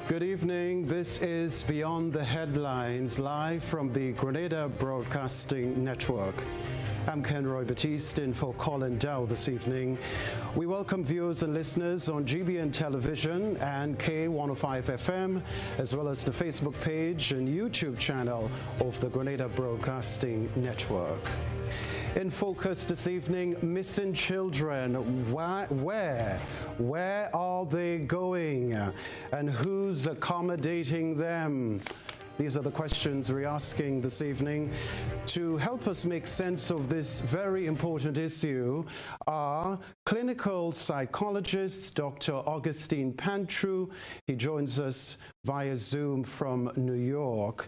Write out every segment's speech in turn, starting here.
Good evening. This is Beyond the Headlines, live from the Grenada Broadcasting Network. I'm Kenroy, Baptiste in for Colin Dow this evening. We welcome viewers and listeners on GBN Television and K105 FM, as well as the Facebook page and YouTube channel of the Grenada Broadcasting Network. In focus this evening, missing children. Where are they going? And who's accommodating them? These are the questions we're asking this evening. To help us make sense of this very important issue are clinical psychologist Dr. Augustine Panchoo. He joins us via Zoom from New York.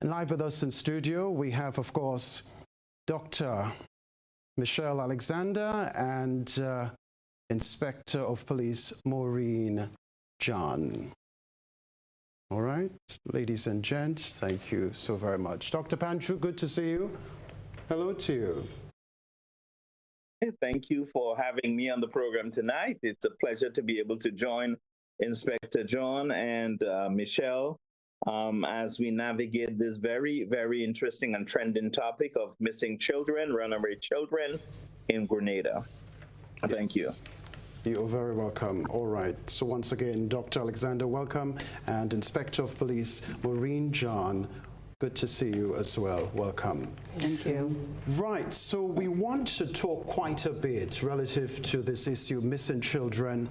And live with us in studio, we have, of course, Dr. Michelle Alexander and Inspector of Police Maureen John. All right, ladies and gents, thank you so very much. Dr. Panchoo, good to see you. Hello to you. Thank you for having me on the program tonight. It's a pleasure to be able to join Inspector John and Michelle as we navigate this very, very interesting and trending topic of missing children, runaway children in Grenada. Yes. Thank you. You're very welcome. All right. So once again, Dr. Alexander, welcome. And Inspector of Police Maureen John, good to see you as well. Welcome. Thank you. Right. So we want to talk quite a bit relative to this issue, missing children.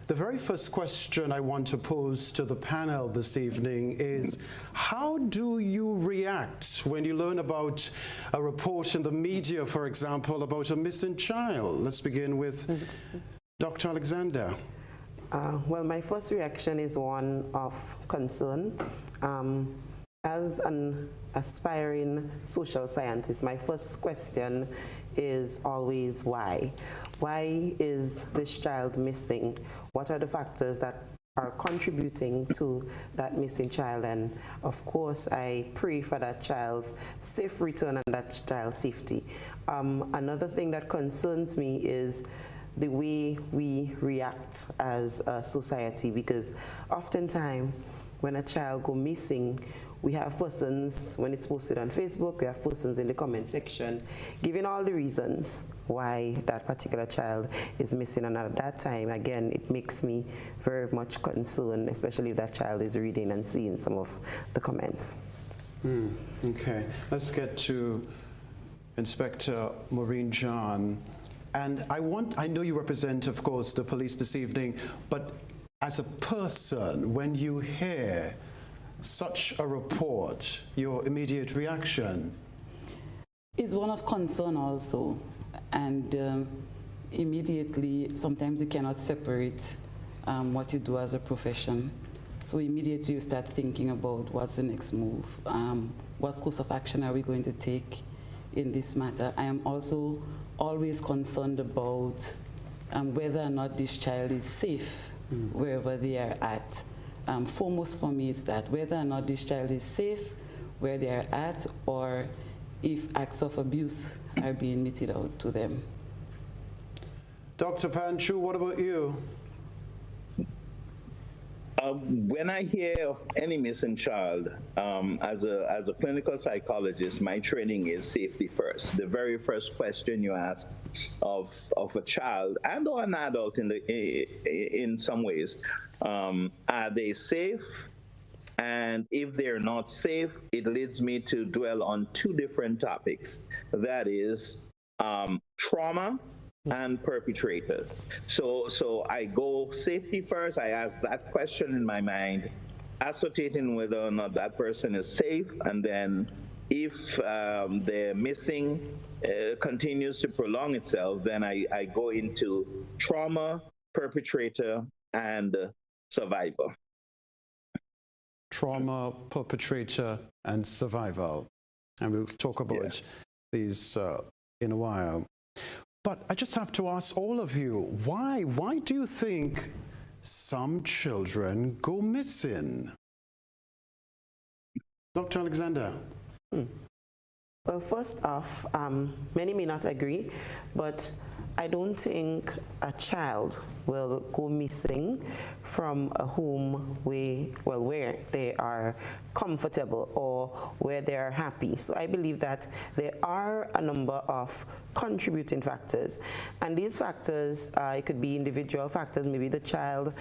The very first question I want to pose to the panel this evening is, how do you react when you learn about a report in the media, for example, about a missing child? Let's begin with Dr. Alexander. Well, my first reaction is one of concern. As an aspiring social scientist, my first question is always why. Why is this child missing? What are the factors that are contributing to that missing child? And of course, I pray for that child's safe return and that child's safety. Another thing that concerns me is the way we react as a society, because oftentimes when a child goes missing, we have persons, when it's posted on Facebook, we have persons in the comment section giving all the reasons why that particular child is missing. And at that time, again, it makes me very much concerned, especially if that child is reading and seeing some of the comments. Okay, let's get to Inspector Maureen John. And I know you represent, of course, the police this evening, but as a person, when you hear such a report, your immediate reaction? Is one of concern also. And immediately, sometimes you cannot separate what you do as a profession. So immediately you start thinking about what's the next move. What course of action are we going to take in this matter? I am also always concerned about whether or not this child is safe wherever they are at. Foremost for me is that whether or not this child is safe where they are at, or if acts of abuse are being meted out to them. Dr. Panchoo, what about you? When I hear of any missing child, as a clinical psychologist, my training is safety first. The very first question you ask of a child and or an adult in some ways, are they safe? And if they're not safe, it leads me to dwell on two different topics. That is trauma and perpetrators. So I go safety first. I ask that question in my mind, ascertaining whether or not that person is safe, and then If the missing continues to prolong itself, then I go into trauma, perpetrator, and survivor. Trauma, perpetrator, and survival. And we'll talk about these in a while. But I just have to ask all of you, why do you think some children go missing? Dr. Alexander. Well, first off, many may not agree, but I don't think a child will go missing from a home where they are comfortable or where they are happy. So I believe that there are a number of contributing factors, and these factors, it could be individual factors. Maybe the child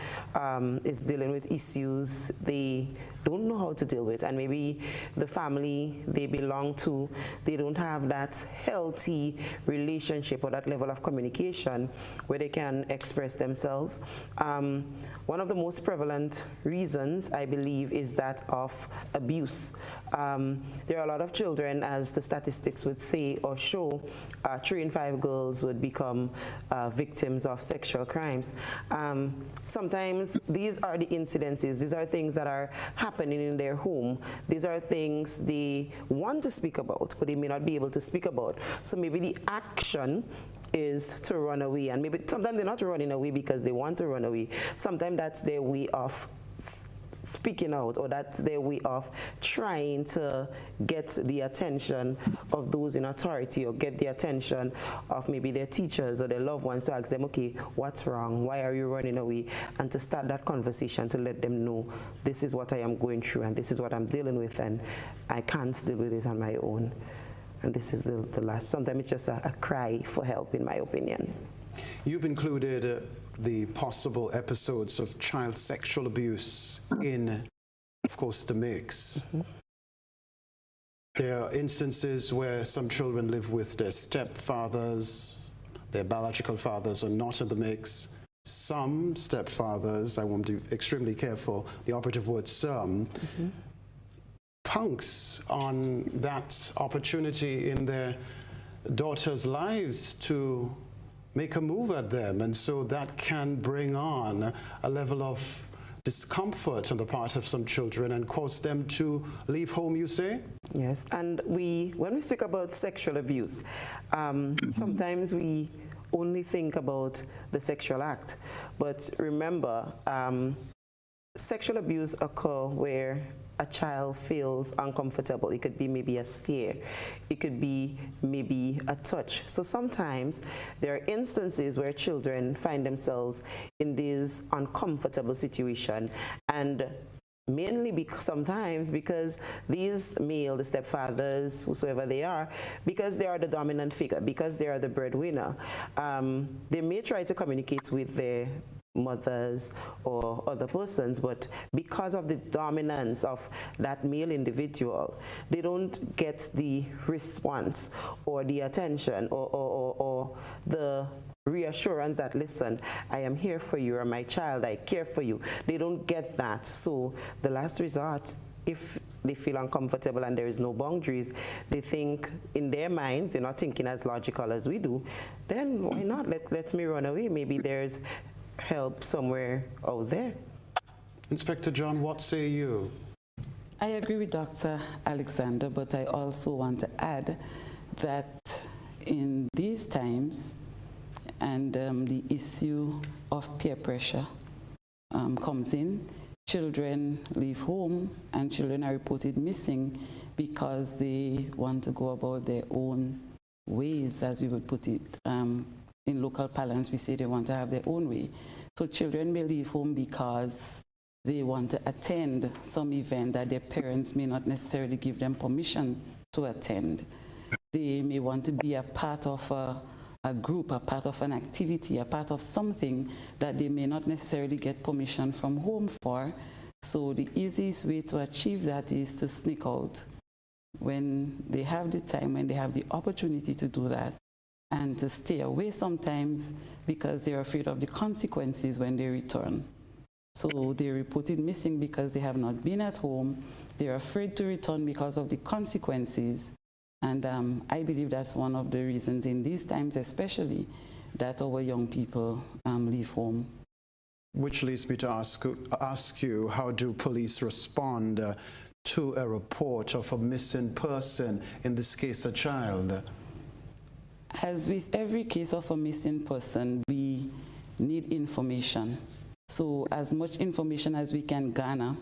is dealing with issues they don't know how to deal with, and maybe the family they belong to, they don't have that healthy relationship or that level of communication where they can express themselves. One of the most prevalent reasons, I believe, is that of abuse. There are a lot of children, as the statistics would say or show, 3 in 5 girls would become victims of sexual crimes. Sometimes these are the incidences, these are things that are happening in their home. These are things they want to speak about, but they may not be able to speak about. So maybe the action is to run away, and maybe sometimes they're not running away because they want to run away. Sometimes that's their way of speaking out, or that's their way of trying to get the attention of those in authority, or get the attention of maybe their teachers or their loved ones, to ask them, okay, what's wrong? Why are you running away? And to start that conversation, to let them know, this is what I am going through, and this is what I'm dealing with, and I can't deal with it on my own. And this is the last. Sometimes it's just a cry for help, in my opinion. You've included the possible episodes of child sexual abuse in, of course, the mix. Mm-hmm. There are instances where some children live with their stepfathers, their biological fathers are not in the mix. Some stepfathers, I want to be extremely careful, the operative word some, pounce on that opportunity in their daughters' lives to make a move at them, and so that can bring on a level of discomfort on the part of some children and cause them to leave home, you say? Yes, and when we speak about sexual abuse, sometimes we only think about the sexual act, but remember, sexual abuse occurs where a child feels uncomfortable. It could be maybe a stare. It could be maybe a touch. So sometimes there are instances where children find themselves in this uncomfortable situation, and mainly sometimes because these male, the stepfathers, whosoever they are, because they are the dominant figure, because they are the breadwinner, they may try to communicate with their mothers or other persons, but because of the dominance of that male individual, they don't get the response or the attention or the reassurance that, listen, I am here for you, or my child, I care for you. They don't get that. So the last resort, if they feel uncomfortable and there is no boundaries, they think in their minds, they're not thinking as logical as we do, then why not? Let me run away. Maybe there's help somewhere out there. Inspector John, what say you? I agree with Dr. Alexander, but I also want to add that in these times, and the issue of peer pressure comes in, children leave home and children are reported missing because they want to go about their own ways, as we would put it. In local parlance, we say they want to have their own way. So children may leave home because they want to attend some event that their parents may not necessarily give them permission to attend. They may want to be a part of a group, a part of an activity, a part of something that they may not necessarily get permission from home for. So the easiest way to achieve that is to sneak out when they have the time, when they have the opportunity to do that, and to stay away sometimes because they're afraid of the consequences when they return. So they're reported missing because they have not been at home. They're afraid to return because of the consequences. And I believe that's one of the reasons in these times especially that our young people leave home. Which leads me to ask you, how do police respond to a report of a missing person, in this case a child? As with every case of a missing person, we need information. So as much information as we can garner,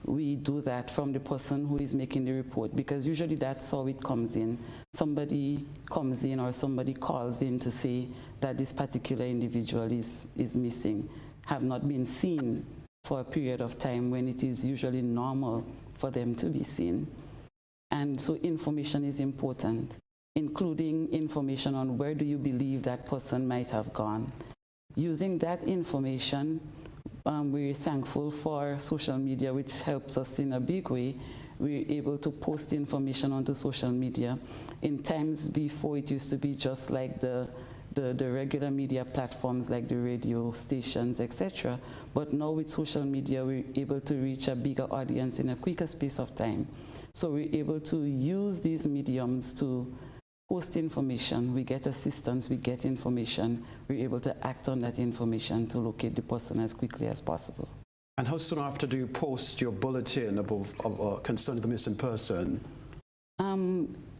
we do that from the person who is making the report, because usually that's how it comes in. Somebody comes in or somebody calls in to say that this particular individual is missing, have not been seen for a period of time when it is usually normal for them to be seen. And so information is important, including information on where do you believe that person might have gone. Using that information, we're thankful for social media, which helps us in a big way. We're able to post information onto social media. In times before, it used to be just like the regular media platforms like the radio stations, etc. But now with social media, we're able to reach a bigger audience in a quicker space of time. So we're able to use these mediums to post information. We get assistance, we get information. We're able to act on that information to locate the person as quickly as possible. And how soon after do you post your bulletin concerning the missing person?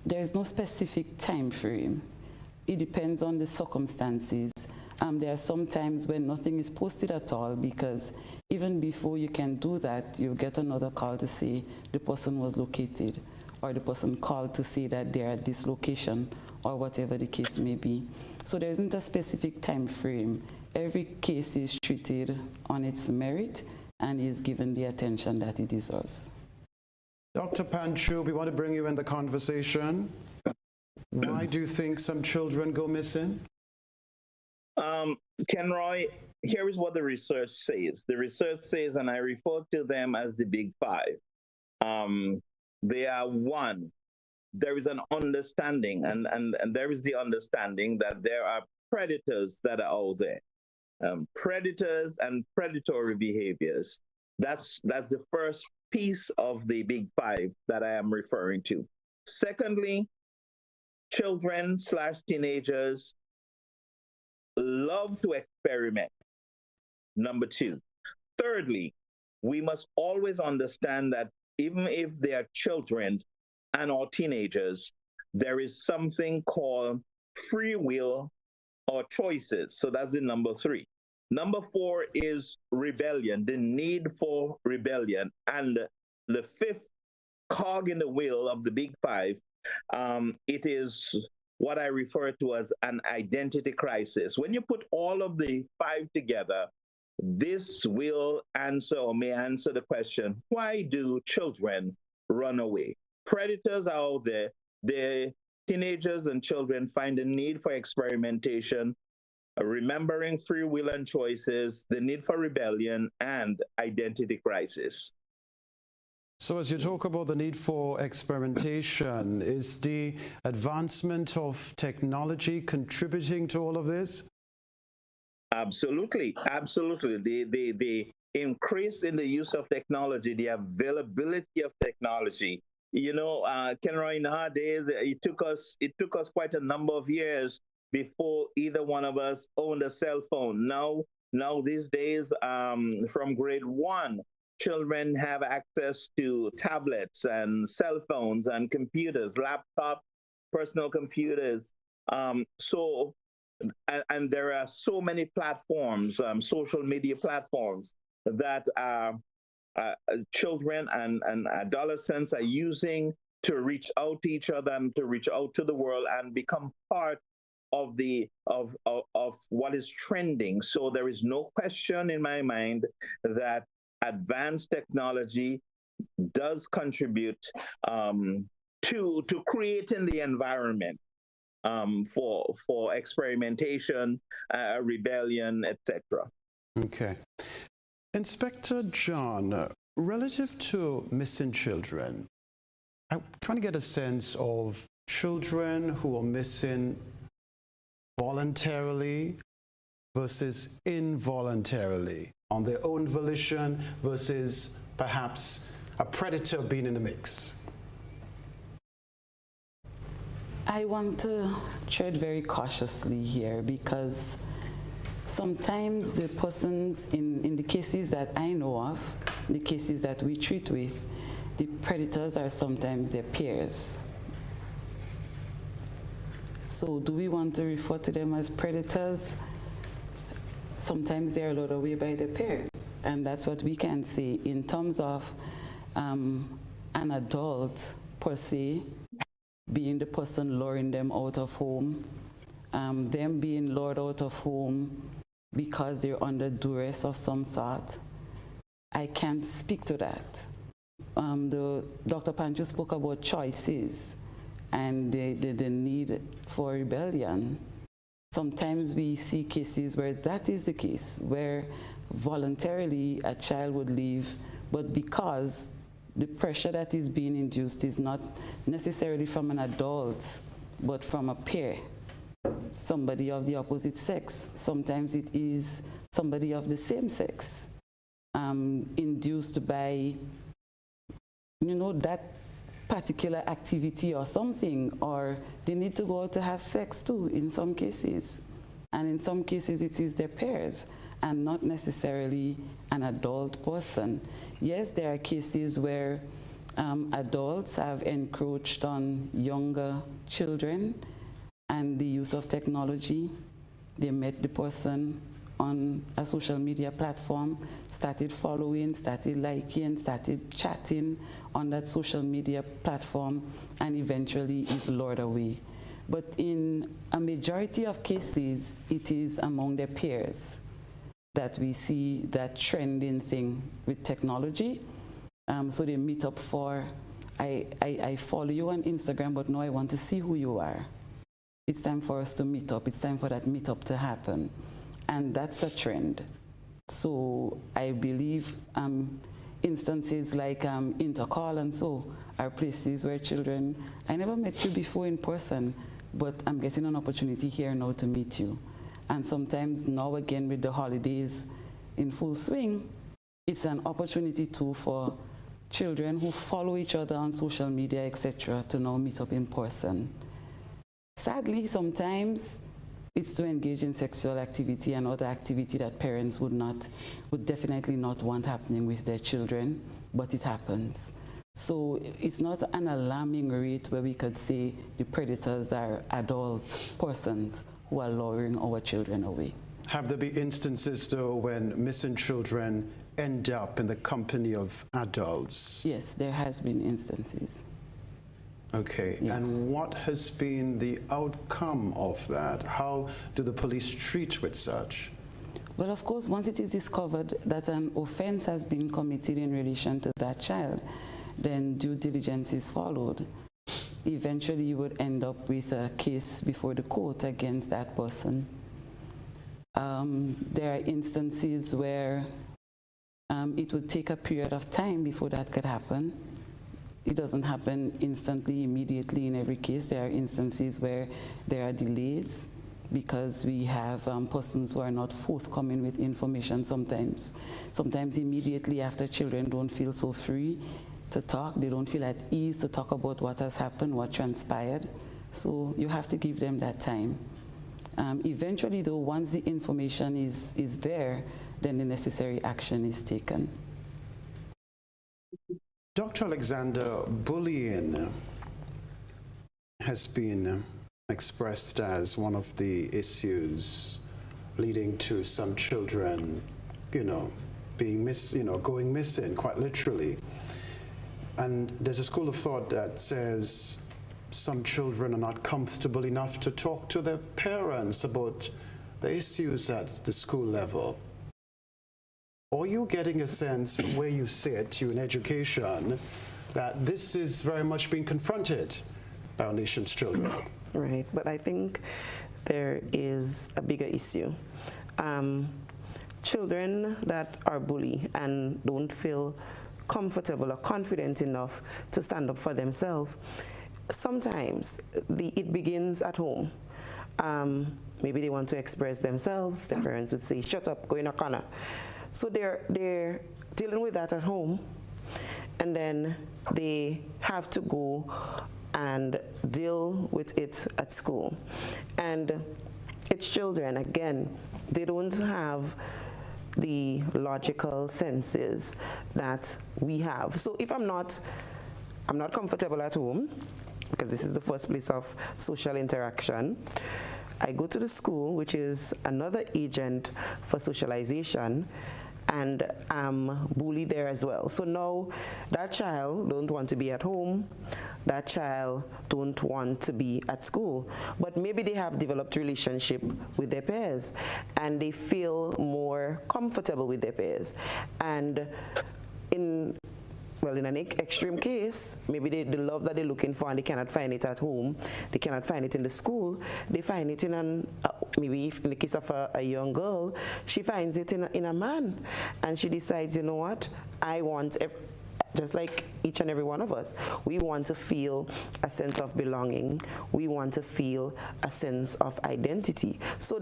There's no specific time frame. It depends on the circumstances. There are some times when nothing is posted at all, because even before you can do that, you get another call to say the person was located, or the person called to say that they're at this location, or whatever the case may be. So there isn't a specific time frame. Every case is treated on its merit and is given the attention that it deserves. Dr. Panchoo, we want to bring you in the conversation. Why do you think some children go missing? Kenroy, here is what the research says. The research says, and I refer to them as the big five. They are one. There is an understanding, and there is the understanding that there are predators that are out there. Predators and predatory behaviors. That's the first piece of the big five that I am referring to. Secondly, children/teenagers love to experiment. Number two. Thirdly, we must always understand that even if they are children and or teenagers, there is something called free will or choices. So that's the number three. Number four is rebellion, the need for rebellion. And the fifth cog in the wheel of the big five, it is what I refer to as an identity crisis. When you put all of the five together, this will answer or may answer the question, why do children run away? Predators are out there. The teenagers and children find a need for experimentation, remembering free will and choices, the need for rebellion, and identity crisis. So as you talk about the need for experimentation, is the advancement of technology contributing to all of this? Absolutely, absolutely. The increase in the use of technology, the availability of technology. You know, Kenroy, nowadays it took us quite a number of years before either one of us owned a cell phone. Now these days, from grade one, children have access to tablets and cell phones and computers, laptops, personal computers. And there are so many platforms, social media platforms that children and adolescents are using to reach out to each other and to reach out to the world and become part of what is trending. So there is no question in my mind that advanced technology does contribute to creating the environment for experimentation, rebellion, etc. Okay. Inspector John, relative to missing children, I'm trying to get a sense of children who are missing voluntarily versus involuntarily. on their own volition versus perhaps a predator being in the mix? I want to tread very cautiously here because sometimes the persons in the cases that I know of, the cases that we treat with, the predators are sometimes their peers. So do we want to refer to them as predators? Sometimes they're lured away by their peers. And that's what we can say in terms of an adult per se, being the person luring them out of home, them being lured out of home because they're under duress of some sort. I can't speak to that. Dr. Panchoo spoke about choices and the need for rebellion. Sometimes we see cases where that is the case, where voluntarily a child would leave, but because the pressure that is being induced is not necessarily from an adult, but from a peer, somebody of the opposite sex. Sometimes it is somebody of the same sex, induced by, that particular activity or something, or they need to go out to have sex too in some cases. And in some cases it is their peers and not necessarily an adult person. Yes, there are cases where adults have encroached on younger children and the use of technology. They met the person on a social media platform, started following, started liking, started chatting on that social media platform, and eventually is lured away. But in a majority of cases, it is among their peers that we see that trending thing with technology. So they meet up for, I follow you on Instagram, but now I want to see who you are. It's time for us to meet up. It's time for that meetup to happen. And that's a trend. So I believe instances like Intercall and so are places where children, I never met you before in person, but I'm getting an opportunity here now to meet you. And sometimes now again with the holidays in full swing, it's an opportunity too for children who follow each other on social media, etc., to now meet up in person. Sadly, sometimes it's to engage in sexual activity and other activity that parents would definitely not want happening with their children, but it happens. So it's not an alarming rate where we could say the predators are adult persons who are luring our children away. Have there been instances, though, when missing children end up in the company of adults? Yes, there has been instances. Okay, yeah. And what has been the outcome of that? How do the police treat with such? Well, of course, once it is discovered that an offense has been committed in relation to that child, then due diligence is followed. Eventually, you would end up with a case before the court against that person. There are instances where it would take a period of time before that could happen. It doesn't happen instantly, immediately in every case. There are instances where there are delays because we have persons who are not forthcoming with information sometimes. Sometimes immediately after, children don't feel so free to talk. They don't feel at ease to talk about what has happened, what transpired. So you have to give them that time. Eventually, though, once the information is there, then the necessary action is taken. Dr. Alexander, bullying has been expressed as one of the issues leading to some children, being going missing, quite literally. And there's a school of thought that says some children are not comfortable enough to talk to their parents about the issues at the school level. Are you getting a sense from where you sit, you in education, that this is very much being confronted by our nation's children? Right, but I think there is a bigger issue. Children that are bullied and don't feel comfortable or confident enough to stand up for themselves, sometimes it begins at home. Maybe they want to express themselves. The parents would say, shut up, go in a corner. So they're dealing with that at home, and then they have to go and deal with it at school. And it's children, again, they don't have the logical senses that we have. So if I'm not comfortable at home, because this is the first place of social interaction, I go to the school, which is another agent for socialization, and I'm bullied there as well. So now that child don't want to be at home, that child don't want to be at school, but maybe they have developed relationship with their peers and they feel more comfortable with their peers. And in an extreme case, maybe the love that they're looking for and they cannot find it at home, they cannot find it in the school, they find it in maybe if in the case of a young girl, she finds it in a man, and she decides, you know what, I want, just like each and every one of us, we want to feel a sense of belonging. We want to feel a sense of identity. So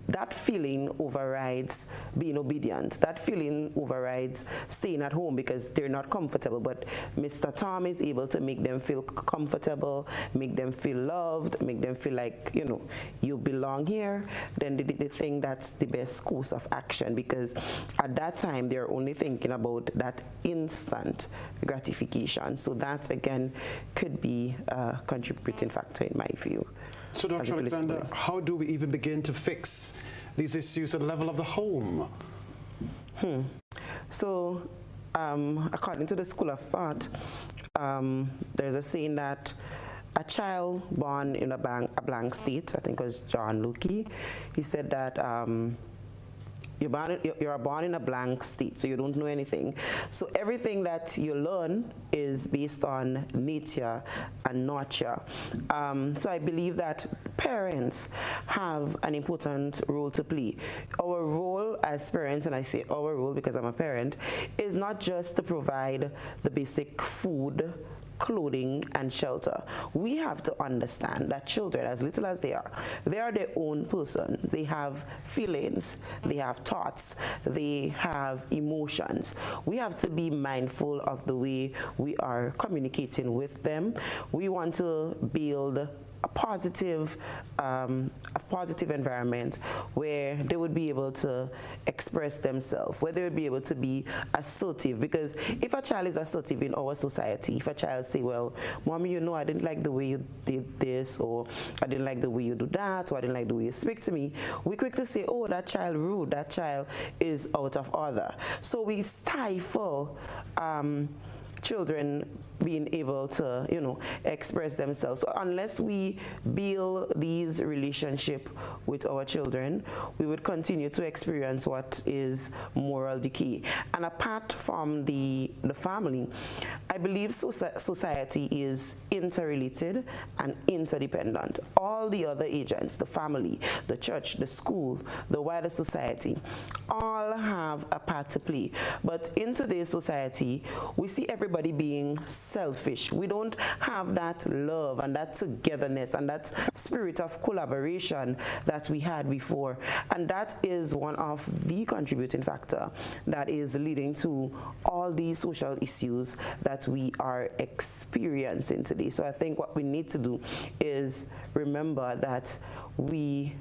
that feeling overrides being obedient. That feeling overrides staying at home because they're not comfortable. But Mr. Tom is able to make them feel comfortable, make them feel loved, make them feel like, you know, you belong here. Then they think that's the best course of action, because at that time they're only thinking about that instant gratification. So that, again, could be a contributing factor in my view. So, Dr. Alexander, how do we even begin to fix these issues at the level of the home? So, according to the school of thought, there's a saying that a child born in a blank state, I think it was John Lukey, he said that you're born in a blank state, so you don't know anything. So everything that you learn is based on nature and nurture. So I believe that parents have an important role to play. Our role as parents, and I say our role because I'm a parent, is not just to provide the basic food, clothing, and shelter. We have to understand that children, as little as they are their own person. They have feelings, they have thoughts, they have emotions. We have to be mindful of the way we are communicating with them. We want to build a positive environment where they would be able to express themselves, where they would be able to be assertive. Because if a child is assertive in our society, if a child say, well, Mommy, you know, I didn't like the way you did this, or I didn't like the way you do that, or I didn't like the way you speak to me, we quick to say, oh, that child rude, that child is out of order. So we stifle children being able to, you know, express themselves. So unless we build these relationships with our children, we would continue to experience what is moral decay. And apart from the family, I believe society is interrelated and interdependent. All the other agents, the family, the church, the school, the wider society, all have a part to play. But in today's society, we see everybody being selfish. We don't have that love and that togetherness and that spirit of collaboration that we had before. And that is one of the contributing factor that is leading to all these social issues that we are experiencing today. So I think what we need to do is remember that we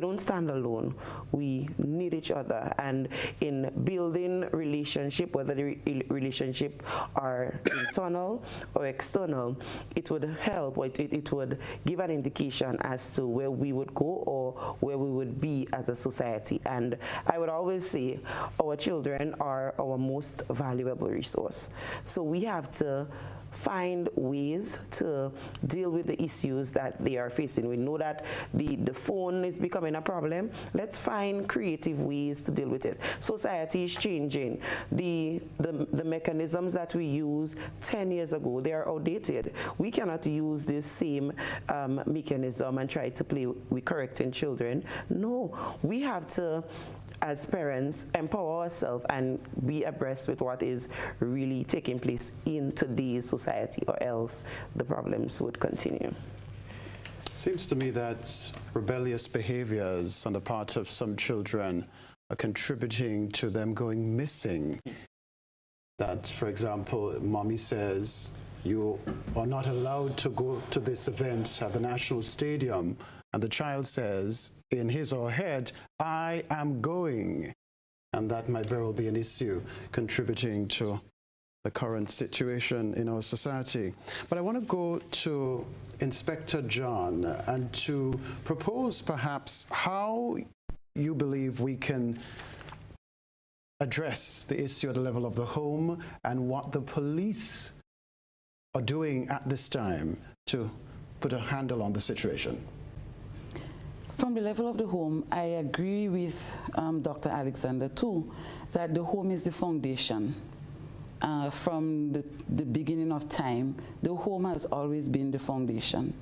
don't stand alone. We need each other, and in building relationship, whether the relationship are internal or external, it would help, or it would give an indication as to where we would go or where we would be as a society. And I would always say our children are our most valuable resource. So we have to find ways to deal with the issues that they are facing. We know that the phone is becoming a problem. Let's find creative ways to deal with it. Society is changing. The mechanisms that we used 10 years ago, they are outdated. We cannot use this same mechanism and try to play with correcting children. No, we have to, as parents, empower ourselves and be abreast with what is really taking place in today's society, or else the problems would continue. Seems to me that rebellious behaviors on the part of some children contributing to them going missing. That, for example, mommy says, you are not allowed to go to this event at the National Stadium, and the child says in his or her head, I am going. And that might very well be an issue contributing to the current situation in our society. But I want to go to Inspector John and to propose perhaps how you believe we can address the issue at the level of the home and what the police are doing at this time to put a handle on the situation. From the level of the home, I agree with Dr. Alexander too, that the home is the foundation. From the beginning of time, the home has always been the foundation.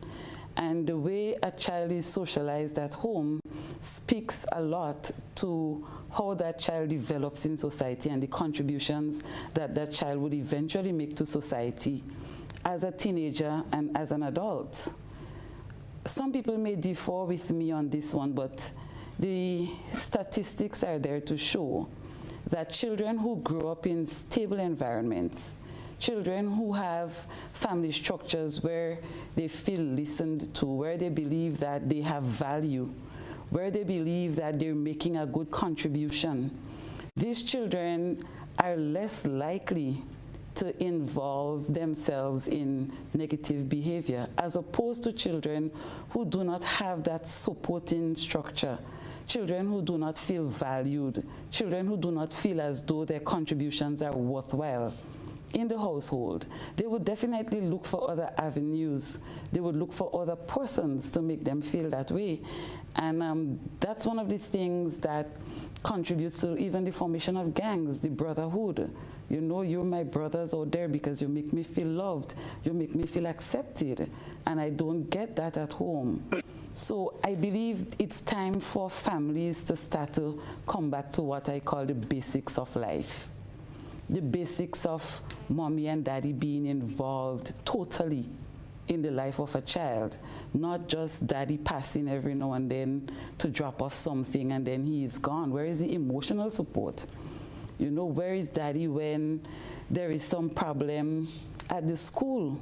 And the way a child is socialized at home speaks a lot to how that child develops in society and the contributions that that child would eventually make to society as a teenager and as an adult. Some people may differ with me on this one, but the statistics are there to show that children who grow up in stable environments, children who have family structures where they feel listened to, where they believe that they have value, where they believe that they're making a good contribution, these children are less likely to involve themselves in negative behavior, as opposed to children who do not have that supporting structure, children who do not feel valued, children who do not feel as though their contributions are worthwhile in the household. They would definitely look for other avenues. They would look for other persons to make them feel that way. And that's one of the things that contributes to even the formation of gangs, the brotherhood. You know, you're my brothers out there because you make me feel loved, you make me feel accepted, and I don't get that at home. So I believe it's time for families to start to come back to what I call the basics of life. The basics of mommy and daddy being involved totally in the life of a child, not just daddy passing every now and then to drop off something and then he's gone. Where is the emotional support? You know, where is daddy when there is some problem at the school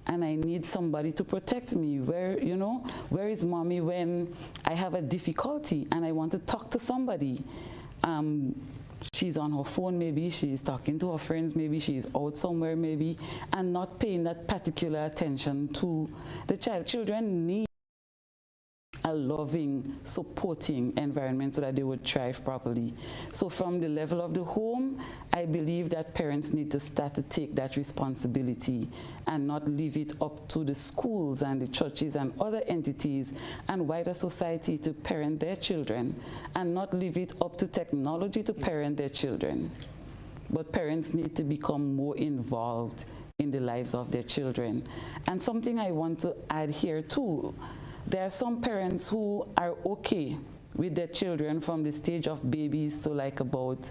and I need somebody to protect me? Where, you know, where is mommy when I have a difficulty and I want to talk to somebody? She's on her phone, maybe she's talking to her friends, maybe she's out somewhere, maybe, and not paying that particular attention to the child. Children need a loving, supporting environment so that they would thrive properly. So from the level of the home, I believe that parents need to start to take that responsibility and not leave it up to the schools and the churches and other entities and wider society to parent their children, and not leave it up to technology to parent their children. But parents need to become more involved in the lives of their children. And something I want to add here too, there are some parents who are okay with their children from the stage of babies to like about,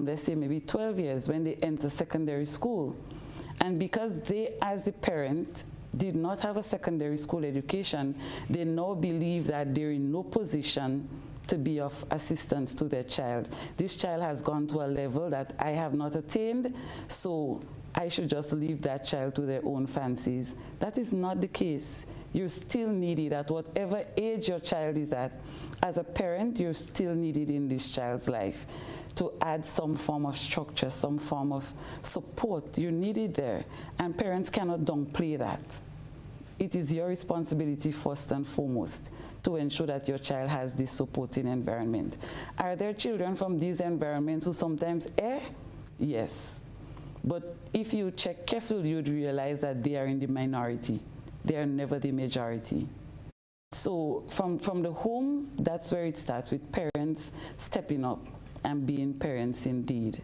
let's say maybe 12 years when they enter secondary school. And because they, as a parent, did not have a secondary school education, they now believe that they're in no position to be of assistance to their child. This child has gone to a level that I have not attained, so I should just leave that child to their own fancies. That is not the case. You're still needed at whatever age your child is at. As a parent, you're still needed in this child's life to add some form of structure, some form of support. You're needed there, and parents cannot downplay that. It is your responsibility first and foremost to ensure that your child has this supporting environment. Are there children from these environments who sometimes err? Yes. But if you check carefully, you'd realize that they are in the minority. They are never the majority. So from the home, that's where it starts, with parents stepping up and being parents indeed.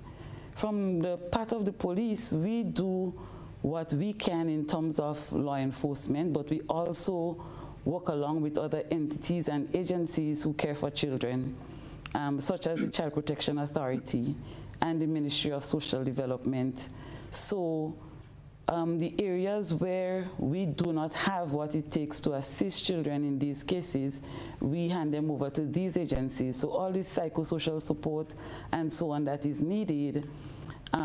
From the part of the police, we do what we can in terms of law enforcement, but we also work along with other entities and agencies who care for children, such as the Child Protection Authority and the Ministry of Social Development. So the areas where we do not have what it takes to assist children in these cases, we hand them over to these agencies. So all this psychosocial support and so on that is needed,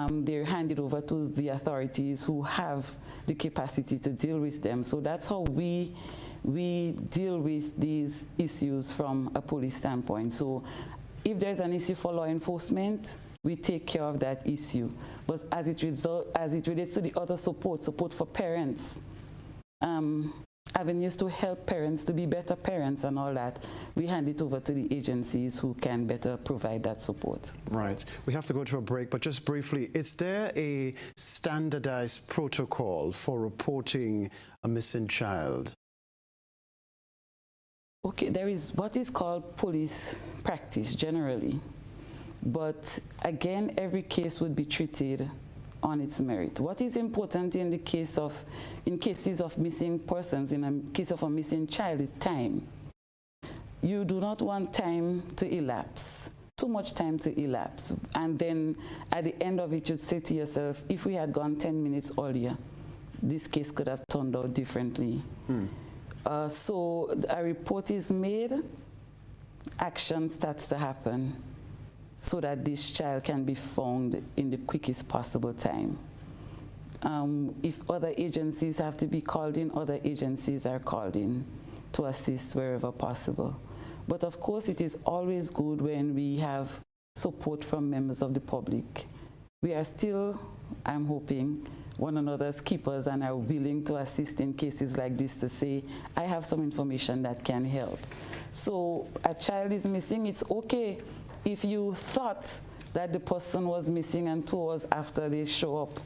they're handed over to the authorities who have the capacity to deal with them. So that's how we deal with these issues from a police standpoint. So if there's an issue for law enforcement, we take care of that issue. But as it relates to the other support for parents, avenues to help parents to be better parents and all that, we hand it over to the agencies who can better provide that support. Right. We have to go to a break, but just briefly, is there a standardized protocol for reporting a missing child? Okay, there is what is called police practice generally. But again, every case would be treated on its merit. What is important in cases of missing persons, in a case of a missing child, is time. You do not want time to elapse, too much time to elapse. And then at the end of it, you'd say to yourself, if we had gone 10 minutes earlier, this case could have turned out differently. So a report is made, action starts to happen, so that this child can be found in the quickest possible time. If other agencies have to be called in, other agencies are called in to assist wherever possible. But of course, it is always good when we have support from members of the public. We are still, I'm hoping, one another's keepers and are willing to assist in cases like this to say, I have some information that can help. So a child is missing, it's okay if you thought that the person was missing and 2 hours after they show up,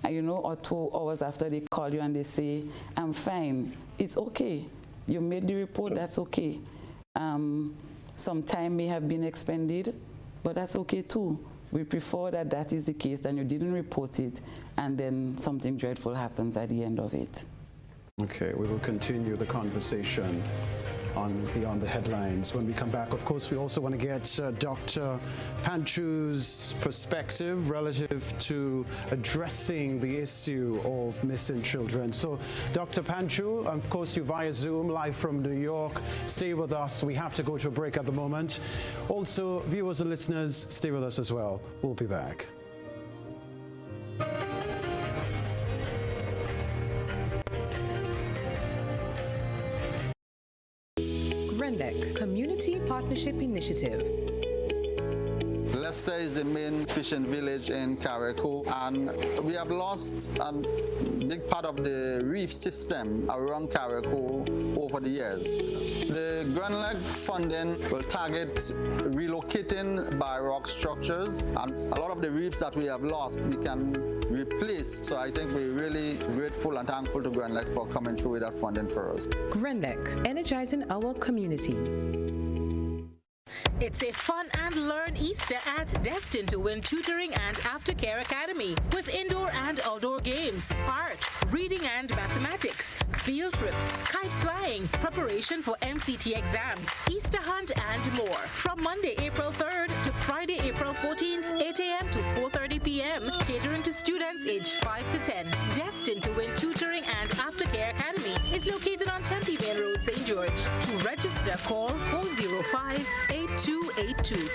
or 2 hours after they call you and they say, I'm fine, it's okay. You made the report, that's okay. Some time may have been expended, but that's okay too. We prefer that that is the case, than you didn't report it, and then something dreadful happens at the end of it. Okay, we will continue the conversation on Beyond the Headlines when we come back. Of course, we also want to get Dr. Panchoo's perspective relative to addressing the issue of missing children. So, Dr. Panchoo, of course, you're via Zoom, live from New York. Stay with us. We have to go to a break at the moment. Also, viewers and listeners, stay with us as well. We'll be back. Community Partnership Initiative. Leicester is the main fishing village in Carriacou, and we have lost a big part of the reef system around Carriacou over the years. The Grenada funding will target relocating by rock structures, and a lot of the reefs that we have lost we can replace. So I think we're really grateful and thankful to Grenada for coming through with that funding for us. Grenada, energizing our community. It's a fun and learn Easter at Destined to Win Tutoring and Aftercare Academy with indoor and outdoor games, art, reading and mathematics, field trips, kite flying, preparation for MCT exams, Easter hunt and more. From Monday, April 3rd to Friday, April 14th, 8 a.m. to 4:30 p.m. Catering to students aged 5 to 10. Destined to Win Tutoring and Aftercare Academy is located on Tempe Main Road, St. George. To register, call 405-8282.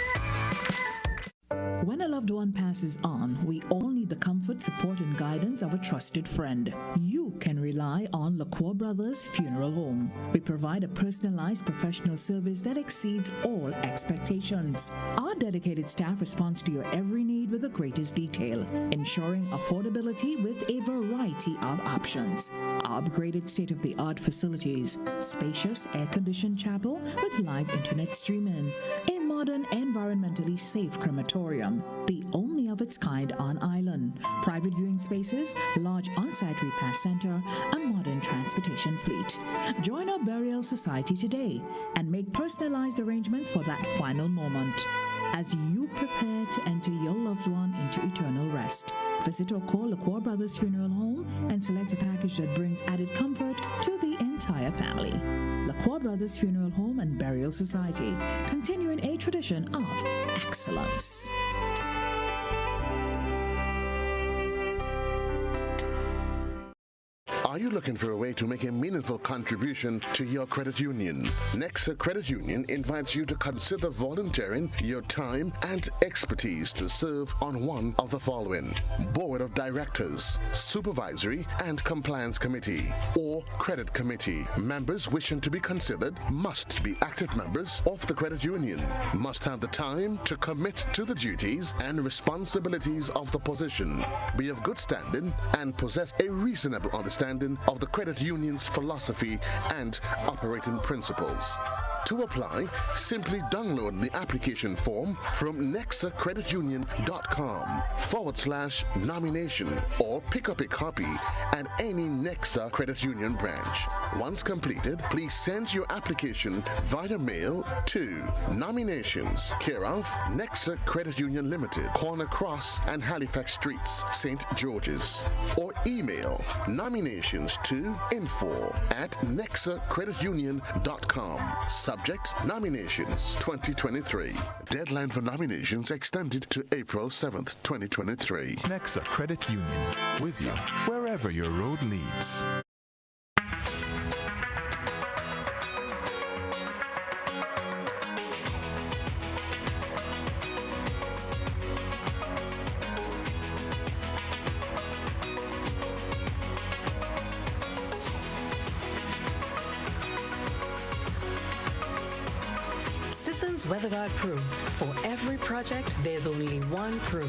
When a loved one passes on, we all need the comfort, support, and guidance of a trusted friend. You can rely on LaCour Brothers Funeral Home. We provide a personalized professional service that exceeds all expectations. Our dedicated staff responds to your every need with the greatest detail, ensuring affordability with a variety of options. Our upgraded state-of-the-art facilities, spacious air-conditioned chapel with live internet streaming, a modern, environmentally safe crematorium, the only of its kind on island, private viewing spaces, large on-site repast center, a modern transportation fleet. Join our burial society today and make personalized arrangements for that final moment. As you prepare to enter your loved one into eternal rest, visit or call LaCour Brothers Funeral Home and select a package that brings added comfort to the entire family. LaCour Brothers Funeral Home and Burial Society, continuing a tradition of excellence. Are you looking for a way to make a meaningful contribution to your credit union? Nexa Credit Union invites you to consider volunteering your time and expertise to serve on one of the following: Board of Directors, Supervisory and Compliance Committee, or Credit Committee. Members wishing to be considered must be active members of the credit union, must have the time to commit to the duties and responsibilities of the position, be of good standing, and possess a reasonable understanding of the credit union's philosophy and operating principles. To apply, simply download the application form from nexacreditunion.com/nomination or pick up a copy at any Nexa Credit Union branch. Once completed, please send your application via mail to Nominations, care of Nexa Credit Union Limited, Corner Cross and Halifax Streets, St. George's, or email nominations to info@nexacreditunion.com. Subject: Nominations 2023. Deadline for nominations extended to April 7th, 2023. Nexa Credit Union, with you wherever your road leads. WeatherGuard Pro. For every project, there's only one Pro.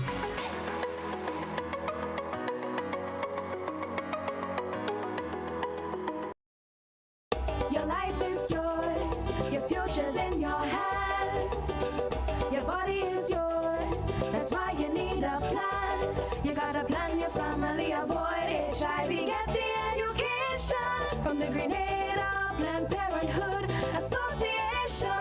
Your life is yours, your future's in your hands. Your body is yours, that's why you need a plan. You gotta plan your family, avoid HIV, get the education from the Grenada Planned Parenthood Association.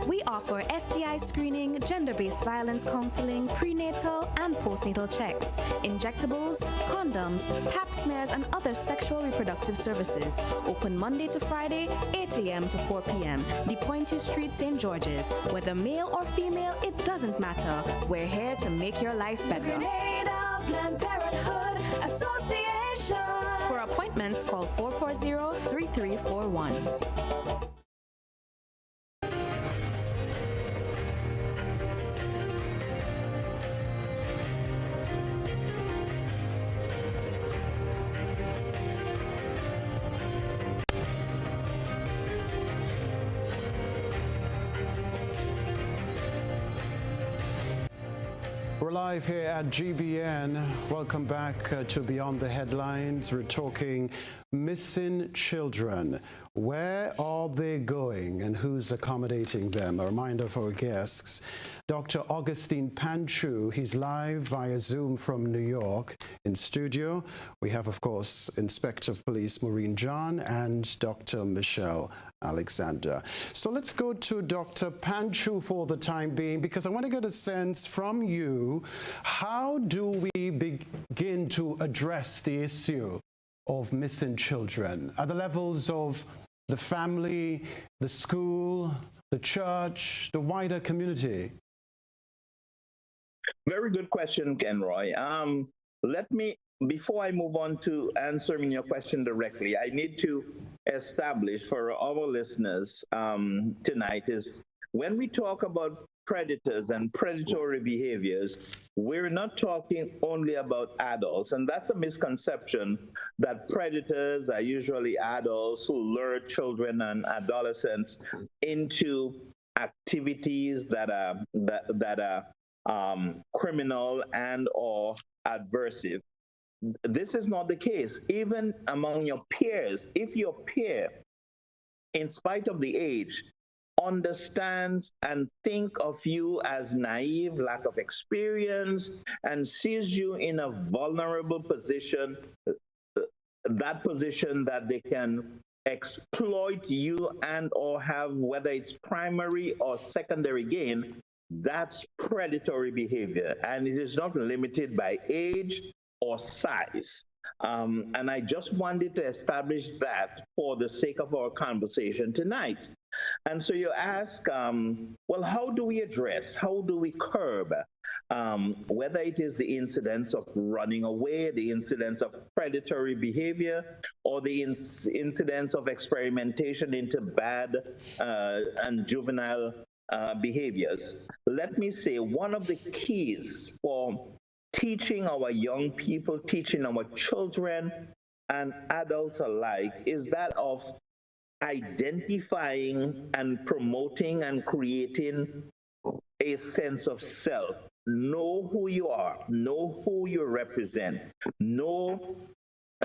We offer STI screening, gender-based violence counseling, prenatal and postnatal checks, injectables, condoms, pap smears, and other sexual reproductive services. Open Monday to Friday, 8 a.m. to 4 p.m. The Panchoo Street, St. George's. Whether male or female, it doesn't matter. We're here to make your life better. Grenada Planned Parenthood Association. For appointments, call 440-3341. We're live here at GBN. Welcome back to Beyond the Headlines. We're talking missing children. Where are they going and who's accommodating them? A reminder for our guests. Dr. Augustine Panchoo, he's live via Zoom from New York. In studio, we have, of course, Inspector of Police Maureen John and Dr. Michelle Alexander. So let's go to Dr. Panchoo for the time being, because I want to get a sense from you, how do we begin to address the issue of missing children at the levels of the family, the school, the church, the wider community? Very good question, Kenroy. Before I move on to answering your question directly, I need to establish for our listeners tonight is when we talk about predators and predatory behaviors, we're not talking only about adults. And that's a misconception that predators are usually adults who lure children and adolescents into activities that are criminal and or adversive. This is not the case. Even among your peers, if your peer, in spite of the age, understands and think of you as naive, lack of experience, and sees you in a vulnerable position, that position that they can exploit you and or have, whether it's primary or secondary gain, that's predatory behavior. And it is not limited by age, or size. And I just wanted to establish that for the sake of our conversation tonight. And so you ask, well, how do we address, how do we curb, whether it is the incidence of running away, the incidence of predatory behavior, or the incidence of experimentation into bad and juvenile behaviors. Let me say, one of the keys for teaching our young people, teaching our children and adults alike is that of identifying and promoting and creating a sense of self. Know who you are, know who you represent, know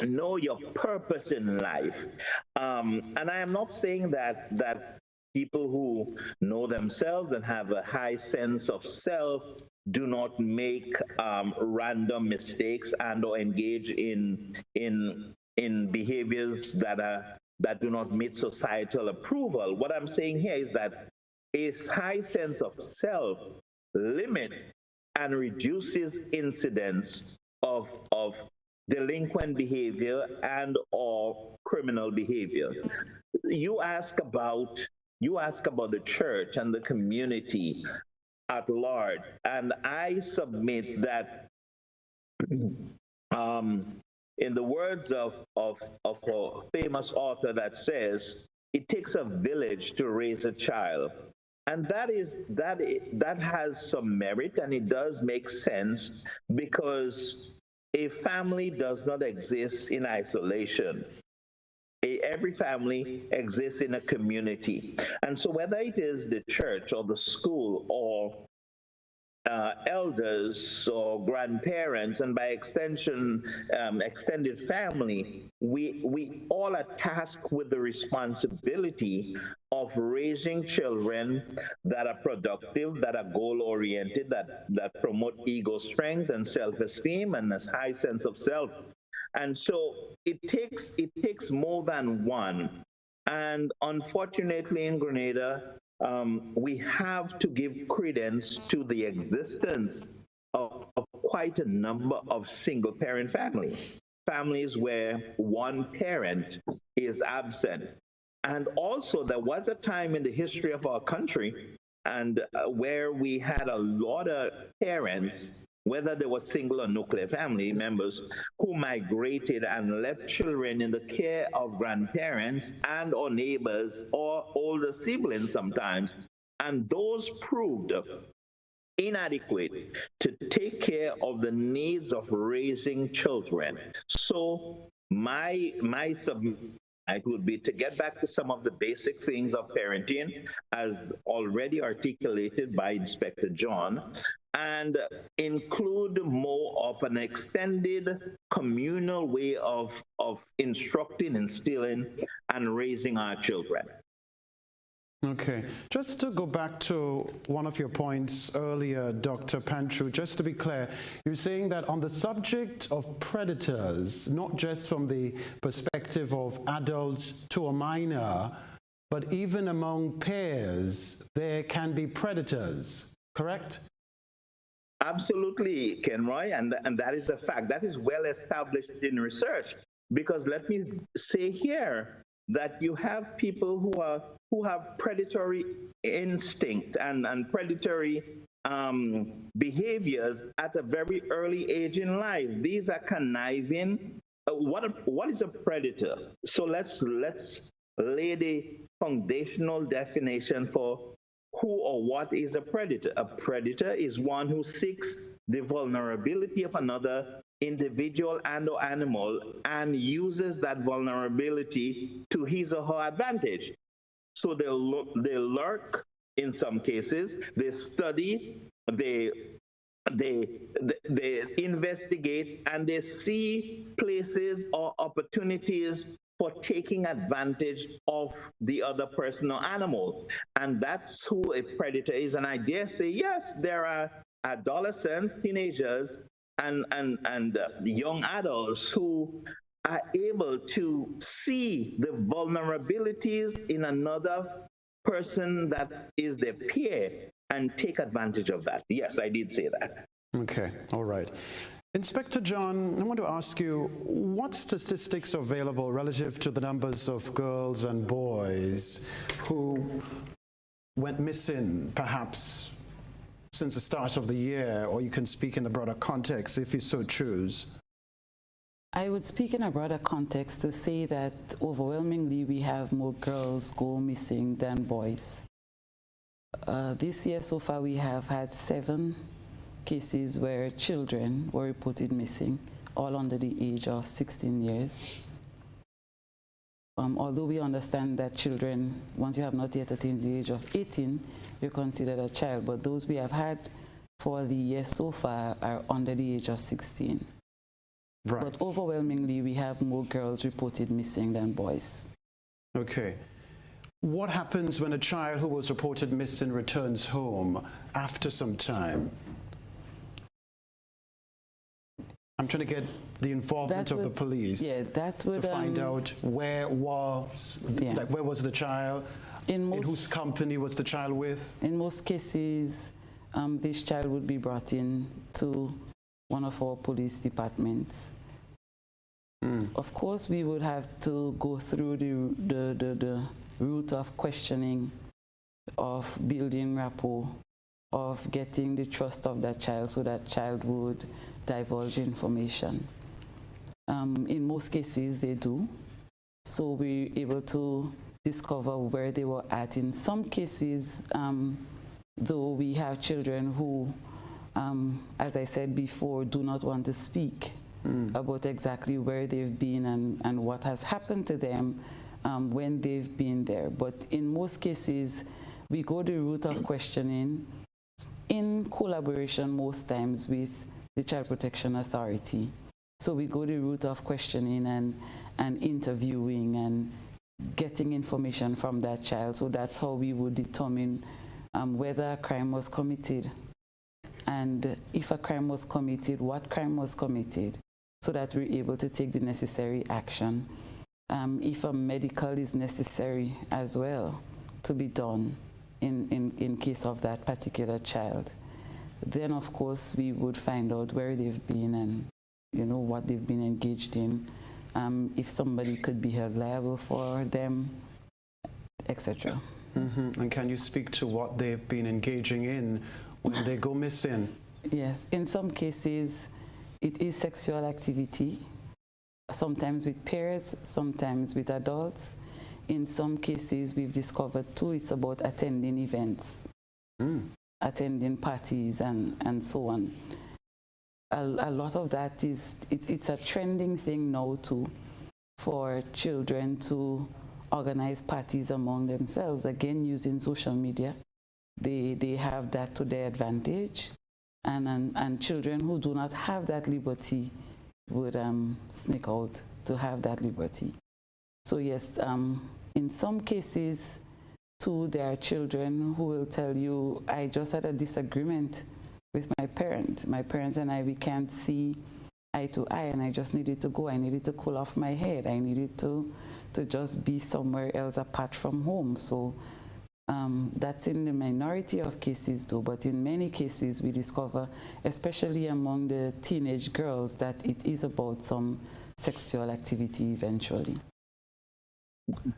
your purpose in life. And I am not saying that people who know themselves and have a high sense of self do not make random mistakes and or engage in behaviors that do not meet societal approval. What I'm saying here is that a high sense of self limits and reduces incidence of delinquent behavior and or criminal behavior. You ask about the church and the community at large, and I submit that in the words of a famous author that says, it takes a village to raise a child. And that has some merit, and it does make sense, because a family does not exist in isolation. Every family exists in a community. And so whether it is the church or the school or elders or grandparents, and by extension, extended family, we all are tasked with the responsibility of raising children that are productive, that are goal-oriented, that promote ego strength and self-esteem and a high sense of self. And so it takes more than one. And unfortunately in Grenada, we have to give credence to the existence of quite a number of single-parent families where one parent is absent. And also, there was a time in the history of our country and where we had a lot of parents, whether they were single or nuclear family members, who migrated and left children in the care of grandparents and or neighbors or older siblings sometimes. And those proved inadequate to take care of the needs of raising children. So my it would be to get back to some of the basic things of parenting, as already articulated by Inspector John, and include more of an extended communal way of instructing, instilling, and raising our children. Okay, just to go back to one of your points earlier, Dr. Panchoo, just to be clear, you're saying that on the subject of predators, not just from the perspective of adults to a minor, but even among peers, there can be predators, correct? Absolutely, Kenroy, and that is a fact. That is well established in research, because let me say here that you have people who have predatory instinct and predatory behaviors at a very early age in life. These are conniving. What is a predator? So let's lay the foundational definition for who or what is a predator. A predator is one who seeks the vulnerability of another individual and or animal and uses that vulnerability to his or her advantage. So they lurk in some cases, they study, they investigate, and they see places or opportunities for taking advantage of the other person or animal. And that's who a predator is. And I dare say, yes, there are adolescents, teenagers, and young adults who are able to see the vulnerabilities in another person that is their peer and take advantage of that. Yes, I did say that. Okay, all right. Inspector John, I want to ask you, what statistics are available relative to the numbers of girls and boys who went missing, perhaps since the start of the year, or you can speak in a broader context if you so choose? I would speak in a broader context to say that overwhelmingly we have more girls go missing than boys. This year so far we have had 7 cases where children were reported missing, all under the age of 16 years. Although we understand that children, once you have not yet attained the age of 18, you're considered a child, but those we have had for the year so far are under the age of 16. Right. But overwhelmingly, we have more girls reported missing than boys. Okay. What happens when a child who was reported missing returns home after some time? I'm trying to get the involvement of the police to find out where was the child, in whose company was the child with? In most cases, this child would be brought in to one of our police departments. Of course, we would have to go through the route of questioning, of building rapport, of getting the trust of that child so that child would divulge information. In most cases, they do. So we're able to discover where they were at. In some cases, though, we have children who, as I said before, do not want to speak about exactly where they've been and what has happened to them when they've been there. But in most cases, we go the route of questioning in collaboration most times with the Child Protection Authority. So we go the route of questioning and interviewing and getting information from that child. So that's how we would determine whether a crime was committed, and if a crime was committed, what crime was committed, so that we're able to take the necessary action. If a medical is necessary as well to be done in case of that particular child, then of course we would find out where they've been and what they've been engaged in, if somebody could be held liable for them, etc. And can you speak to what they've been engaging in when they go missing? Yes, in some cases it is sexual activity, sometimes with peers, sometimes with adults. In some cases we've discovered too it's about attending events, attending parties and so on. A lot of that is, it's a trending thing now too, for children to organize parties among themselves, again using social media. They have that to their advantage, and children who do not have that liberty would sneak out to have that liberty. So yes, in some cases too, there are children who will tell you, I just had a disagreement with my parent. My parents and I, we can't see eye to eye, and I just needed to go. I needed to cool off my head. I needed to just be somewhere else apart from home. So that's in the minority of cases though, but in many cases we discover, especially among the teenage girls, that it is about some sexual activity eventually.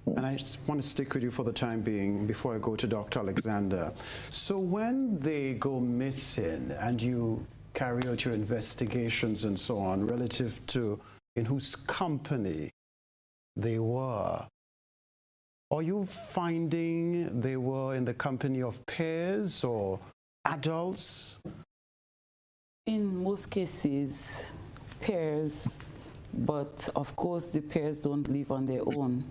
And I just want to stick with you for the time being before I go to Dr. Alexander. So when they go missing and you carry out your investigations and so on relative to in whose company they were, are you finding they were in the company of peers or adults? In most cases, peers, but of course the peers don't live on their own.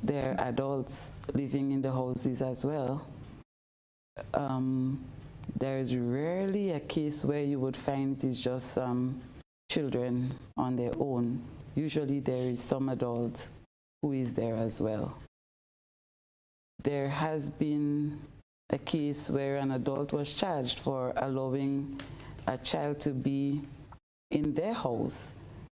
They're adults living in the houses as well. There is rarely a case where you would find it is just children on their own. Usually there is some adult who is there as well. There has been a case where an adult was charged for allowing a child to be in their house,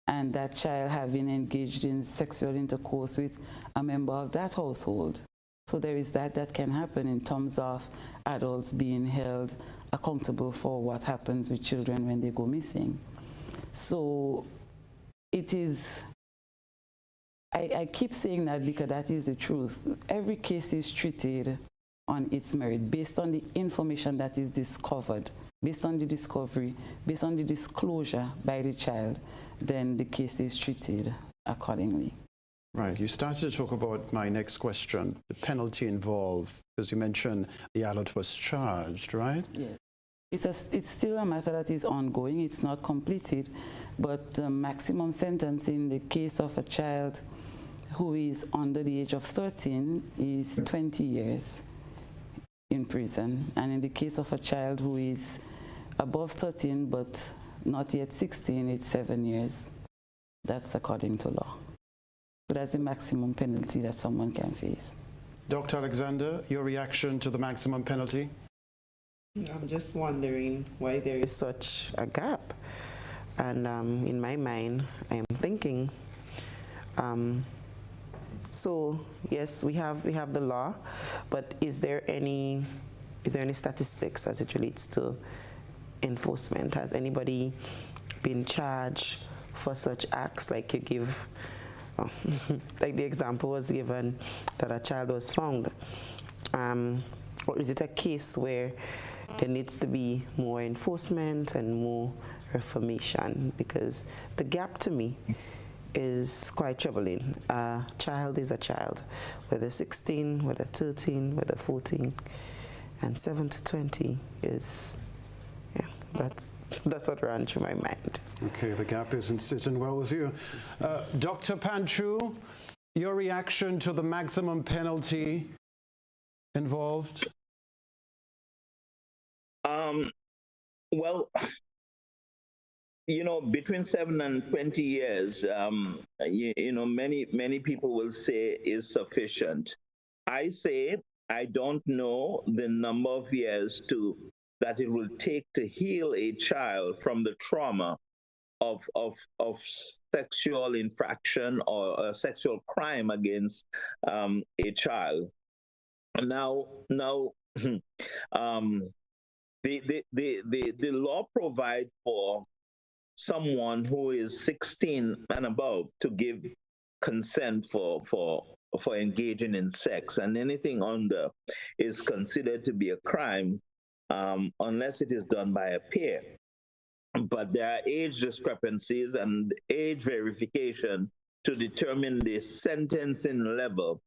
and that child having engaged in sexual intercourse with a member of that household. So there is that can happen in terms of adults being held accountable for what happens with children when they go missing. So it is, I keep saying that because that is the truth. Every case is treated on its merit, based on the information that is discovered, based on the discovery, based on the disclosure by the child, then the case is treated accordingly. Right. You started to talk about my next question, the penalty involved, because you mentioned the adult was charged, right? Yes. It's still a matter that is ongoing. It's not completed, but the maximum sentence in the case of a child who is under the age of 13 is 20 years in prison. And in the case of a child who is above 13 but not yet 16, it's 7 years. That's according to law. So that's the maximum penalty that someone can face. Dr. Alexander, your reaction to the maximum penalty? I'm just wondering why there is such a gap. And in my mind, I am thinking, so yes, we have the law, but is there any statistics as it relates to enforcement? Has anybody been charged for such acts? Like you give, like the example was given that a child was found, or is it a case where there needs to be more enforcement and more reformation? Because the gap to me is quite troubling. A child is a child, whether 16, whether 13, whether 14, and 7 to 20 is, yeah, that's what ran through my mind. Okay, the gap isn't sitting well with you. Dr. Panchoo, your reaction to the maximum penalty involved? Well, you know, between 7 and 20 years, you know, many people will say is sufficient. I say I don't know the number of years that it will take to heal a child from the trauma of sexual infraction or sexual crime against a child. Now, the law provides for someone who is 16 and above to give consent for engaging in sex, and anything under is considered to be a crime unless it is done by a peer. But there are age discrepancies and age verification to determine the sentencing level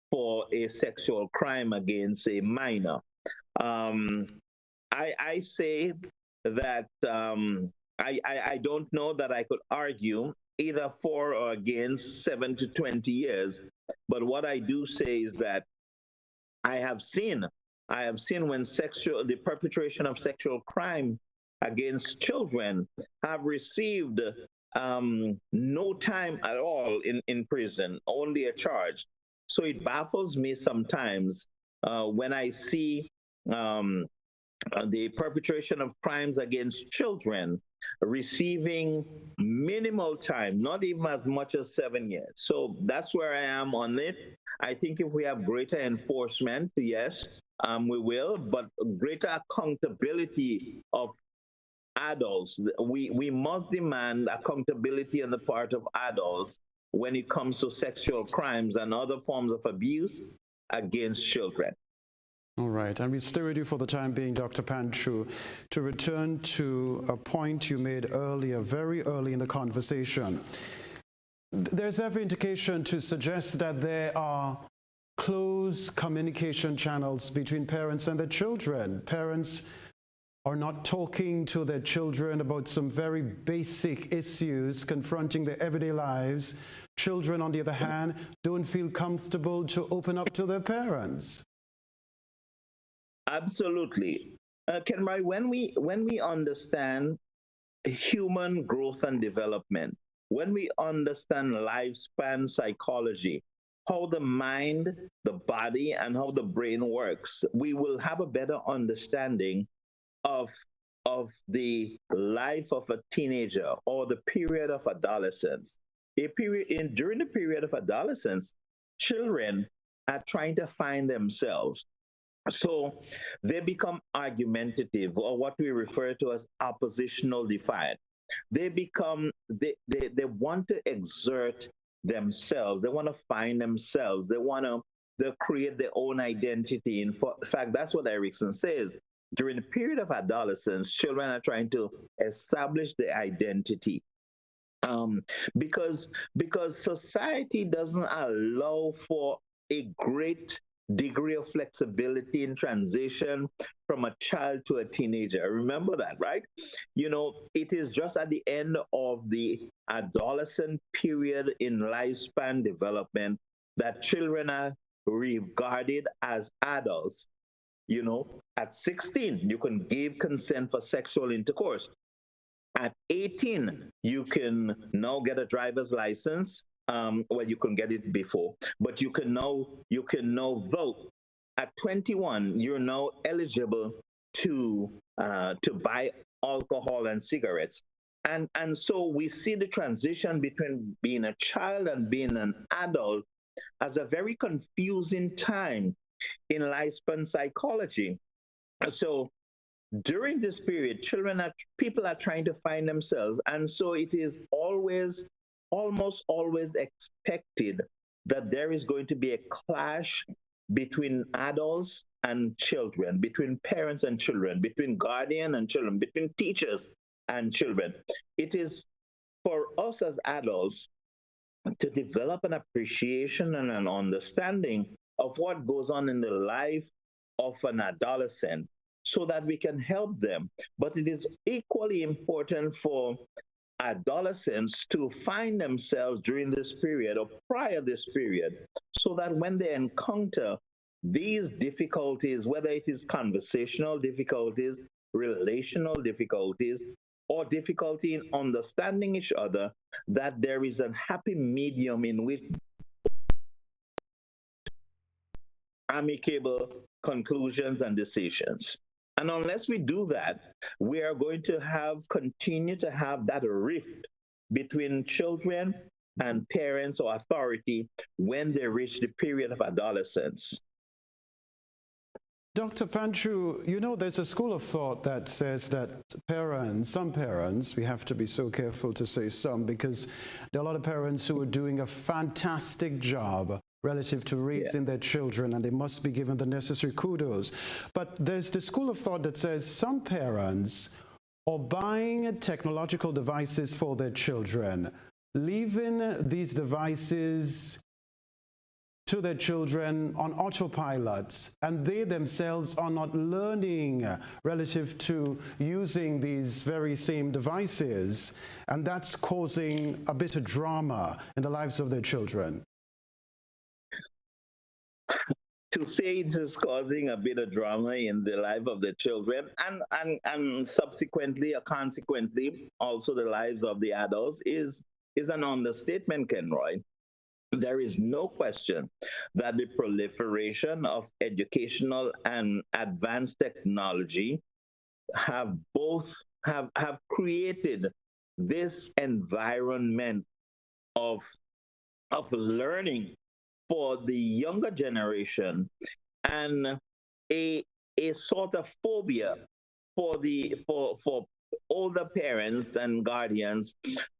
for a sexual crime against a minor. I say that I don't know that I could argue either for or against 7 to 20 years, but what I do say is that I have seen when the perpetration of sexual crime against children have received no time at all in prison, only a charge. So it baffles me sometimes when I see the perpetration of crimes against children receiving minimal time, not even as much as 7 years. So that's where I am on it. I think if we have greater enforcement, yes, we will, but greater accountability of adults. We must demand accountability on the part of adults when it comes to sexual crimes and other forms of abuse against children. All right, and we'll stay with you for the time being, Dr. Panchoo, to return to a point you made earlier, very early in the conversation. There's every indication to suggest that there are close communication channels between parents and their children. Parents are not talking to their children about some very basic issues confronting their everyday lives. Children, on the other hand, don't feel comfortable to open up to their parents. Absolutely. Kenroy, when we understand human growth and development, when we understand lifespan psychology, how the mind, the body, and how the brain works, we will have a better understanding of the life of a teenager or the period of adolescence. During the period of adolescence, children are trying to find themselves. So they become argumentative, or what we refer to as oppositional defiant. they become, they want to exert themselves. They want to find themselves. They create their own identity. In fact, that's what Erickson says. During the period of adolescence, children are trying to establish their identity. Because society doesn't allow for a great degree of flexibility in transition from a child to a teenager. Remember that, right? You know, it is just at the end of the adolescent period in lifespan development that children are regarded as adults. You know, at 16, you can give consent for sexual intercourse. At 18, you can now get a driver's license. Well, you can get it before, but you can now vote. At 21, you're now eligible to buy alcohol and cigarettes. And so we see the transition between being a child and being an adult as a very confusing time in lifespan psychology. So during this period, people are trying to find themselves. And so it is almost always expected that there is going to be a clash between adults and children, between parents and children, between guardian and children, between teachers and children. It is for us as adults to develop an appreciation and an understanding of what goes on in the life of an adolescent so that we can help them. But it is equally important for adolescents to find themselves during this period or prior this period so that when they encounter these difficulties, whether it is conversational difficulties, relational difficulties, or difficulty in understanding each other, that there is a happy medium in which amicable conclusions and decisions. And unless we do that, we are going to continue to have that rift between children and parents or authority when they reach the period of adolescence. Dr. Panchoo, you know, there's a school of thought that says that some parents, we have to be so careful to say some, because there are a lot of parents who are doing a fantastic job relative to raising their children, and they must be given the necessary kudos. But there's the school of thought that says some parents are buying technological devices for their children, leaving these devices to their children on autopilot, and they themselves are not learning relative to using these very same devices, and that's causing a bit of drama in the lives of their children. To say it is causing a bit of drama in the life of the children and subsequently or consequently also the lives of the adults is an understatement, Kenroy. There is no question that the proliferation of educational and advanced technology have created this environment of learning for the younger generation and a sort of phobia for older parents and guardians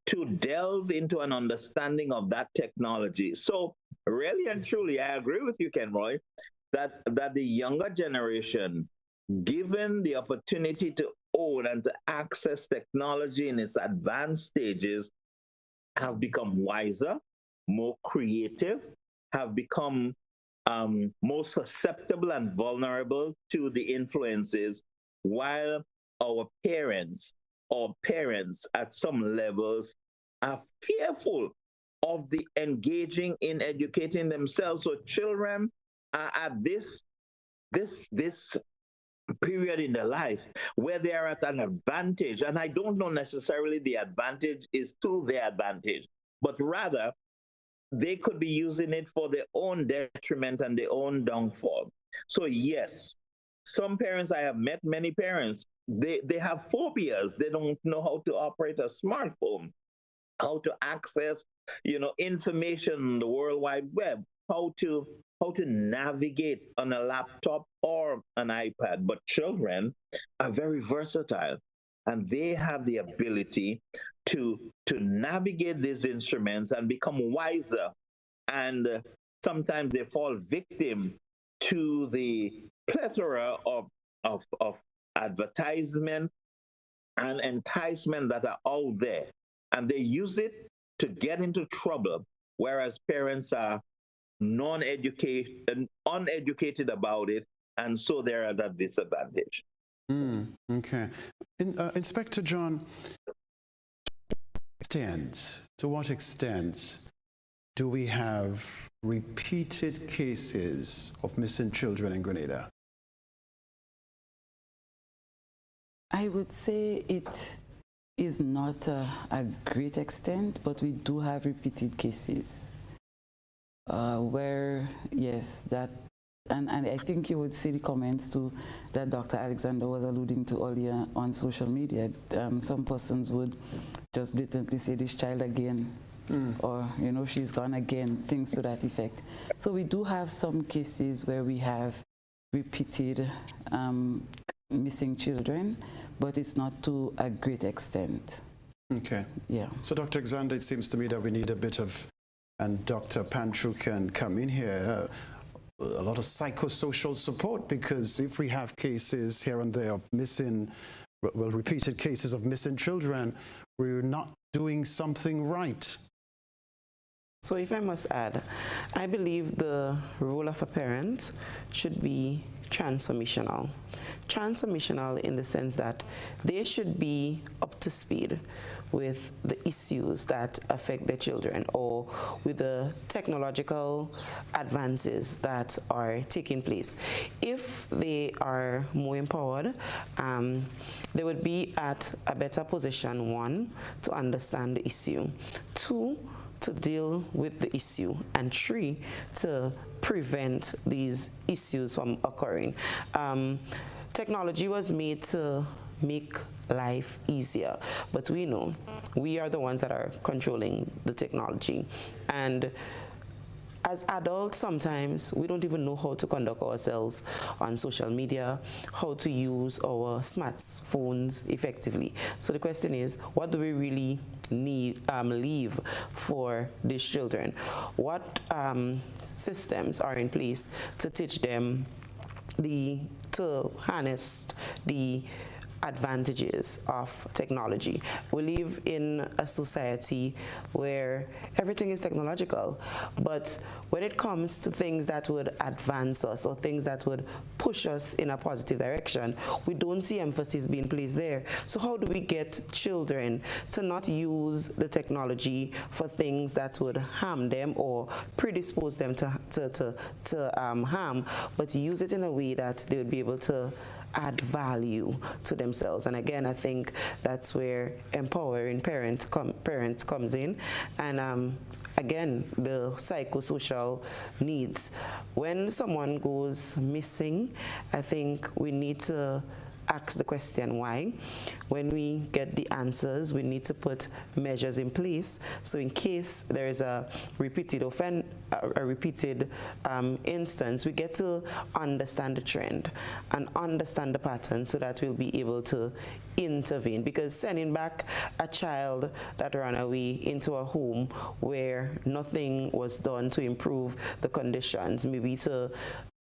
to delve into an understanding of that technology. So really and truly, I agree with you, Kenroy, that the younger generation, given the opportunity to own and to access technology in its advanced stages, have become wiser, more creative, have become more susceptible and vulnerable to the influences, while our parents at some levels are fearful of the engaging in educating themselves. So children are at this period in their life where they are at an advantage. And I don't know necessarily the advantage is to their advantage, but rather they could be using it for their own detriment and their own downfall. So yes, some parents, I have met many parents, they have phobias. They don't know how to operate a smartphone, how to access, information on the World Wide Web, how to navigate on a laptop or an iPad. But children are very versatile. and they have the ability to navigate these instruments and become wiser. And sometimes they fall victim to the plethora of advertisement and enticement that are out there, and they use it to get into trouble, whereas parents are uneducated about it, and so they're at a disadvantage. Okay. Inspector John, to what extent do we have repeated cases of missing children in Grenada? I would say it is not a great extent, but we do have repeated cases where, yes, that, and I think you would see the comments too that Dr. Alexander was alluding to earlier on social media. Some persons would just blatantly say, this child again, or, you know, she's gone again, things to that effect. So we do have some cases where we have repeated missing children, but it's not to a great extent. Okay. Yeah. So, Dr. Alexander, it seems to me that we need a bit of, and Dr. Panchoo can come in here, a lot of psychosocial support, because if we have cases here and there of missing, well, repeated cases of missing children, we're not doing something right. So if I must add, I believe the role of a parent should be transformational. Transformational in the sense that they should be up to speed with the issues that affect their children, or with the technological advances that are taking place. If they are more empowered, they would be at a better position, one, to understand the issue, two, to deal with the issue, and three, to prevent these issues from occurring. Technology was made to make life easier, but we know we are the ones that are controlling the technology. And as adults, sometimes we don't even know how to conduct ourselves on social media, how to use our smartphones effectively. So the question is, what do we really need leave for these children? What systems are in place to teach them to harness the advantages of technology? We live in a society where everything is technological, but when it comes to things that would advance us or things that would push us in a positive direction, we don't see emphasis being placed there. So how do we get children to not use the technology for things that would harm them or predispose them to harm, but use it in a way that they would be able to add value to themselves? And again, I think that's where empowering parents comes in. And again, the psychosocial needs. When someone goes missing, I think we need to ask the question why. When we get the answers, we need to put measures in place. So in case there is a repeated instance, we get to understand the trend and understand the pattern so that we'll be able to intervene. Because sending back a child that ran away into a home where nothing was done to improve the conditions, maybe to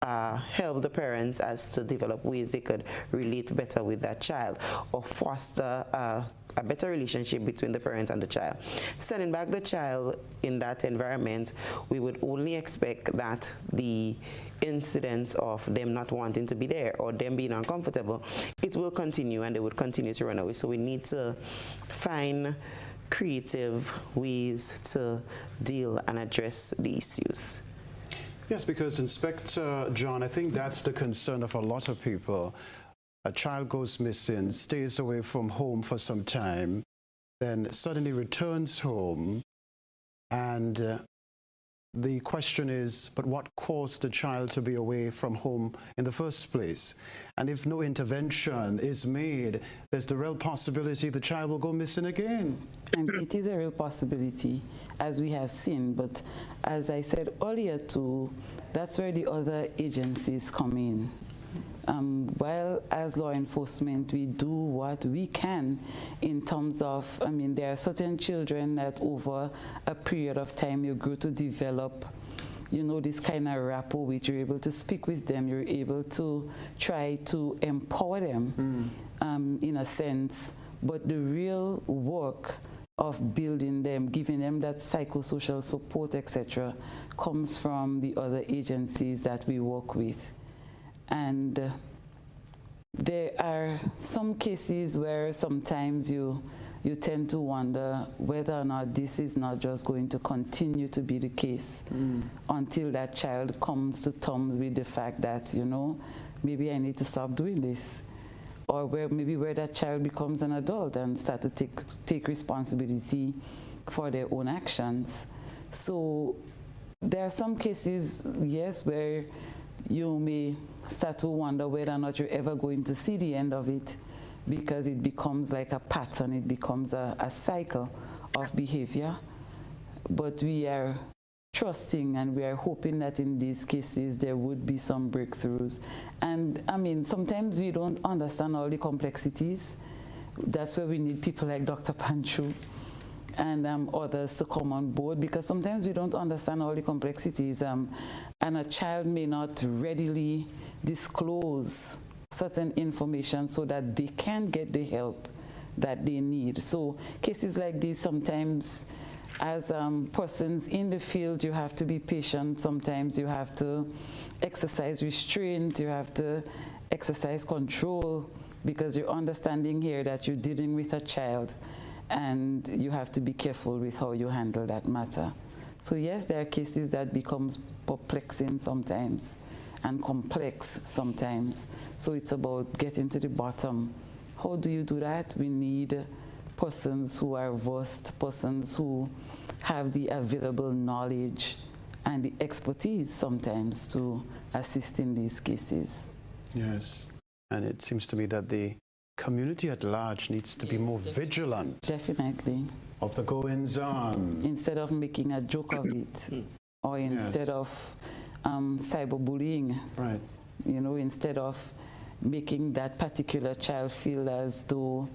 help the parents as to develop ways they could relate better with that child, or foster a better relationship between the parent and the child. Sending back the child in that environment, we would only expect that the incidents of them not wanting to be there or them being uncomfortable, it will continue and they would continue to run away. So we need to find creative ways to deal and address the issues. Yes, because Inspector John, I think that's the concern of a lot of people. A child goes missing, stays away from home for some time, then suddenly returns home, and the question is, but what caused the child to be away from home in the first place? And if no intervention is made, there's the real possibility the child will go missing again. And it is a real possibility, as we have seen. But as I said earlier too, that's where the other agencies come in. While as law enforcement, we do what we can in terms of, there are certain children that over a period of time you grow to develop, this kind of rapport which you're able to speak with them, you're able to try to empower them in a sense. But the real work of building them, giving them that psychosocial support, etc., comes from the other agencies that we work with. And there are some cases where sometimes you tend to wonder whether or not this is not just going to continue to be the case until that child comes to terms with the fact that, maybe I need to stop doing this. Or where that child becomes an adult and start to take responsibility for their own actions. So there are some cases, yes, where you may start to wonder whether or not you're ever going to see the end of it, because it becomes like a pattern, it becomes a cycle of behavior. But we are trusting and we are hoping that in these cases there would be some breakthroughs. And sometimes we don't understand all the complexities. That's where we need people like Dr. Panchoo and others to come on board, because sometimes we don't understand all the complexities, and a child may not readily disclose certain information so that they can get the help that they need. So cases like these, sometimes as persons in the field, you have to be patient. Sometimes you have to exercise restraint, you have to exercise control, because you're understanding here that you're dealing with a child and you have to be careful with how you handle that matter. So yes, there are cases that becomes perplexing sometimes and complex sometimes. So it's about getting to the bottom. How do you do that? We need persons who are versed, persons who have the available knowledge and the expertise sometimes to assist in these cases. Yes, and it seems to me that the community at large needs to be more vigilant. Definitely. Of the goings-on. Instead of making a joke of it, or instead of cyberbullying. Right. Instead of making that particular child feel as though,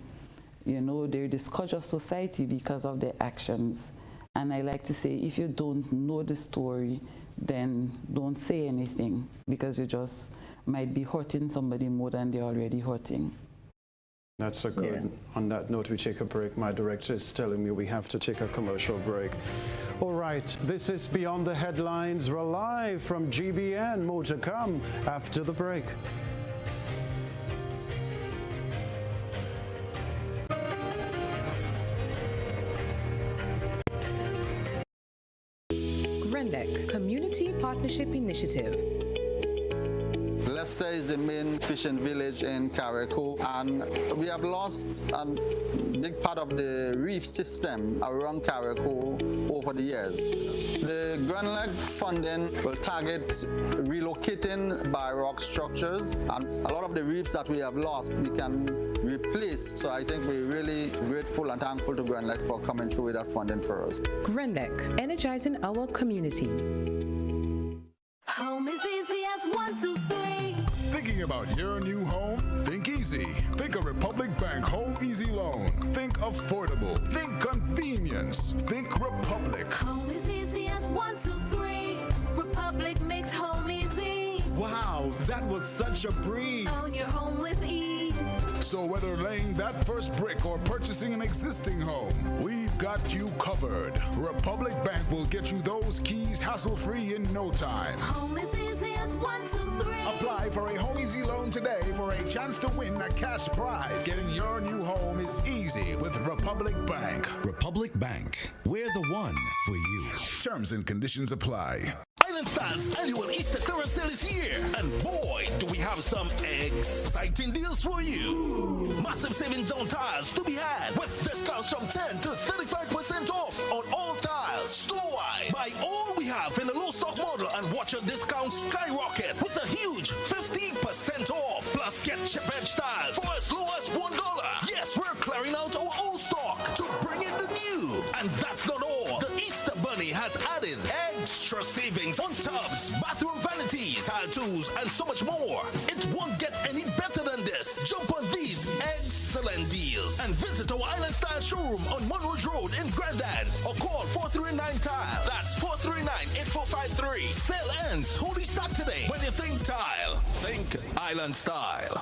they're the scourge of society because of their actions. And I like to say, if you don't know the story, then don't say anything, because you just might be hurting somebody more than they're already hurting. That's a good. Yeah. On that note, we take a break. My director is telling me we have to take a commercial break. All right, this is Beyond the Headlines. We're live from GBN. More to come after the break. Grenada Community Partnership Initiative. Leicester is the main fishing village in Carriacou, and we have lost a big part of the reef system around Carriacou over the years. The Grenada funding will target relocating by rock structures, and a lot of the reefs that we have lost we can replace. So I think we're really grateful and thankful to Grenada for coming through with that funding for us. Grenada, energizing our community. Home is easy as 1, 2, 3. Thinking about your new home? Think easy. Think a Republic Bank Home Easy Loan. Think affordable. Think convenience. Think Republic. Home is easy as 1, 2, 3. Republic makes home easy. Wow, that was such a breeze. Own your home with ease. So whether laying that first brick or purchasing an existing home, we've got you covered. Republic Bank will get you those keys hassle-free in no time. Home is easy as 1, 2, 3. Apply for a Home Easy Loan today for a chance to win a cash prize. Getting your new home is easy with Republic Bank. Republic Bank, we're the one for you. Terms and conditions apply. Island Style's annual Easter clearance sale is here, and boy, do we have some exciting deals for you. Massive savings on tiles to be had, with discounts from 10 to 35% off on all tiles, store-wide. Buy all we have in a low stock model and watch your discounts skyrocket with a huge 15% off. Plus, get chip edge tiles for as low as $1. Yes, we're clearing out our old stock to bring in the new. And that's not all. The Easter Bunny has added extra savings on tubs, bathroom vanities, tile tools, and so much more. It won't get Tile Showroom on Monroe Road in Grenada, or call 439-TILE. That's 439-8453. Sale ends Holy Saturday. When you think tile, think Island Style.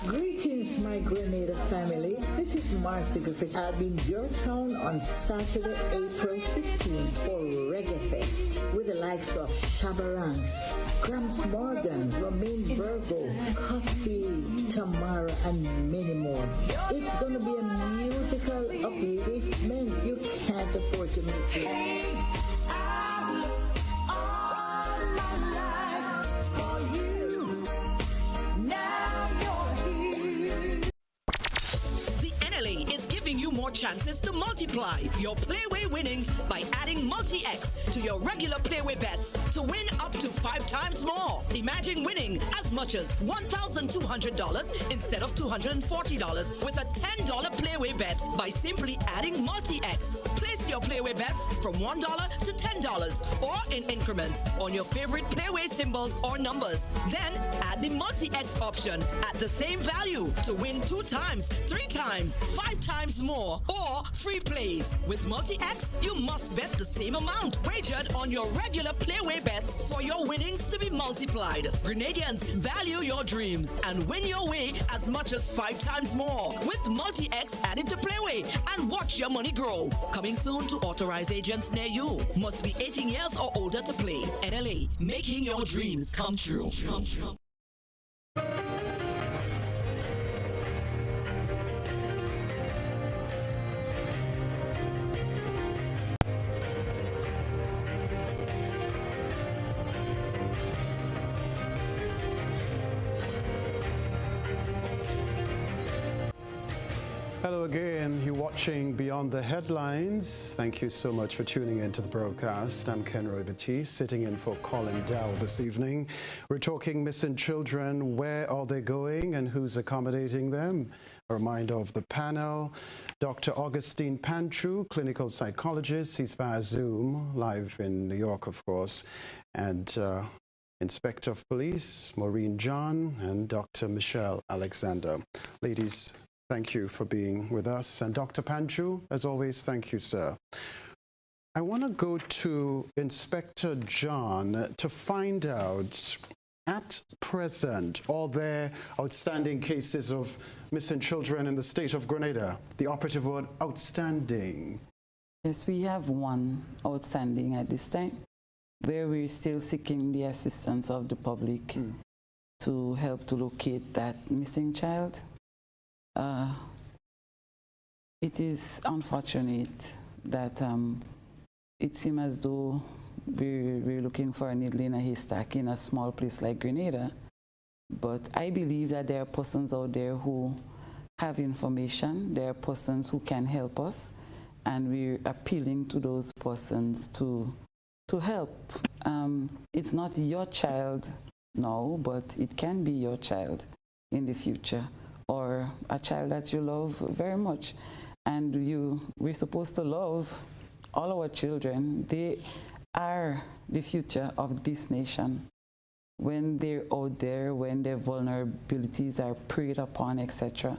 Greetings, my Grenada family. This is Marcy Griffith. I'll be in your town on Saturday, April 15th for Reggae Fest with the likes of Shabarangs, Grams Morgan, Romaine Virgo, Coffee, Tamara, and many more. It's going to be a musical upliftment. You can't afford to miss it. More chances to multiply your Playway winnings by adding Multi-X to your regular Playway bets to win up to 5 times more. Imagine winning as much as $1,200 instead of $240 with a $10 Playway bet by simply adding Multi-X. Place your Playway bets from $1 to $10 or in increments on your favorite Playway symbols or numbers. Then add the Multi-X option at the same value to win 2 times, 3 times, 5 times more, or free plays. With Multi-X, you must bet the same amount wagered on your regular Playway bets for your winnings to be multiplied. Grenadians, value your dreams and win your way as much as 5 times more with Multi-X added to Playway, and watch your money grow. Coming soon to authorized agents near you. Must be 18 years or older to play. NLA, making your dreams come true. Hello again, you're watching Beyond the Headlines. Thank you so much for tuning in to the broadcast. I'm Kenroy, Baptiste, sitting in for Colin Dow this evening. We're talking missing children. Where are they going and who's accommodating them? A reminder of the panel. Dr. Augustine Panchoo, clinical psychologist. He's via Zoom, live in New York, of course. And Inspector of Police, Maureen John, and Dr. Michelle Alexander. Ladies, thank you for being with us. And Dr. Panchoo, as always, thank you, sir. I want to go to Inspector John to find out, at present, are there outstanding cases of missing children in the state of Grenada? The operative word, outstanding. Yes, we have one outstanding at this time, where we're still seeking the assistance of the public to help to locate that missing child. It is unfortunate that it seems as though we're looking for a needle in a haystack in a small place like Grenada. But I believe that there are persons out there who have information, there are persons who can help us, and we're appealing to those persons to help. It's not your child now, but it can be your child in the future, or a child that you love very much. And we're supposed to love all our children. They are the future of this nation. When they're out there, when their vulnerabilities are preyed upon, etc.,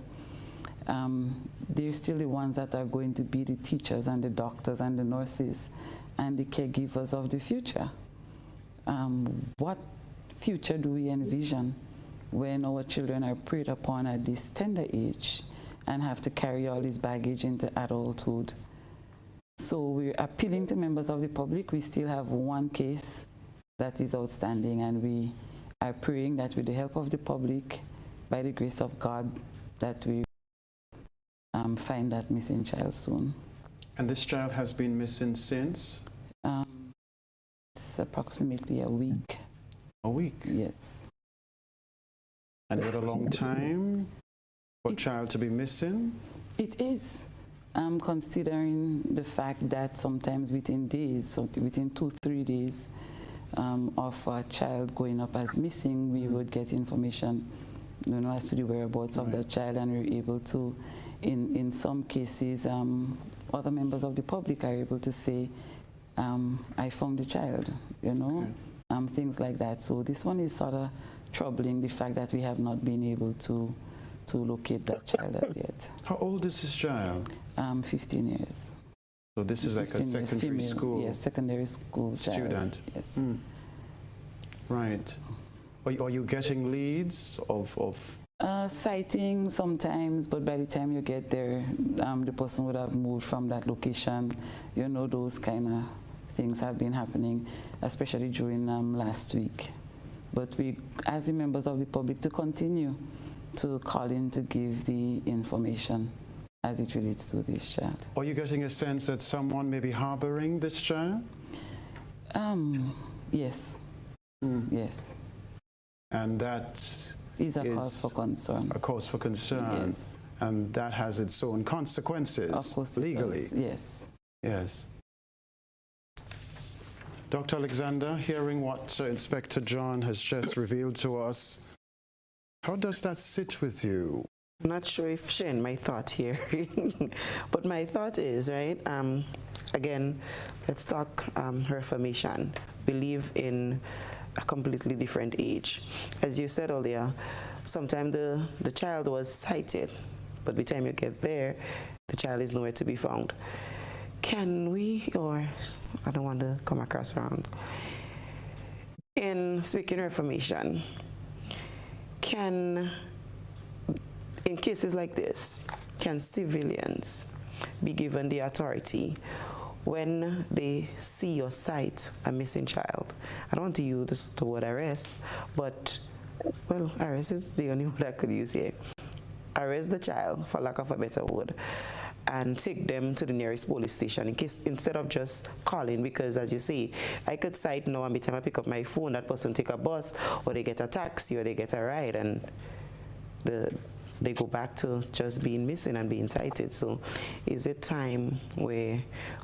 they're still the ones that are going to be the teachers and the doctors and the nurses and the caregivers of the future. What future do we envision when our children are preyed upon at this tender age and have to carry all this baggage into adulthood? So we're appealing to members of the public. We still have one case that is outstanding, and we are praying that with the help of the public, by the grace of God, that we find that missing child soon. And this child has been missing since? It's approximately a week. A week? Yes. And is it a long time for a child to be missing? It is. Considering the fact that sometimes within days, so within 2-3 days of a child going up as missing, we would get information, as to the whereabouts of the child, and we're able to, in some cases, other members of the public are able to say, I found the child, things like that. So this one is sort of troubling, the fact that we have not been able to locate that child as yet. How old is this child? 15 years. So this is like a secondary school? Yes, secondary school student. Child. Yes. Right. Are you getting leads of sighting sometimes, but by the time you get there, the person would have moved from that location. You know, those kind of things have been happening, especially during last week. But we, as the members of the public, to continue to call in to give the information as it relates to this child. Are you getting a sense that someone may be harboring this child? Yes. Yes. And that is a cause for concern. A cause for concern. Yes. And that has its own consequences, of course, legally. Yes. Yes. Dr. Alexander, hearing what Inspector John has just revealed to us, how does that sit with you? I'm not sure if sharing my thought here, but my thought is, right, again, let's talk reformation. We live in a completely different age. As you said earlier, sometimes the child was sighted, but by the time you get there, the child is nowhere to be found. Can we, or I don't want to come across wrong, in speaking reformation, in cases like this, can civilians be given the authority when they see or sight a missing child? I don't want to use the word arrest, but, well, arrest is the only word I could use here. Arrest the child, for lack of a better word, and take them to the nearest police station instead of just calling, because as you see, I could sight now, and by the time I pick up my phone, that person take a bus, or they get a taxi, or they get a ride, and they go back to just being missing and being sighted. So is it time where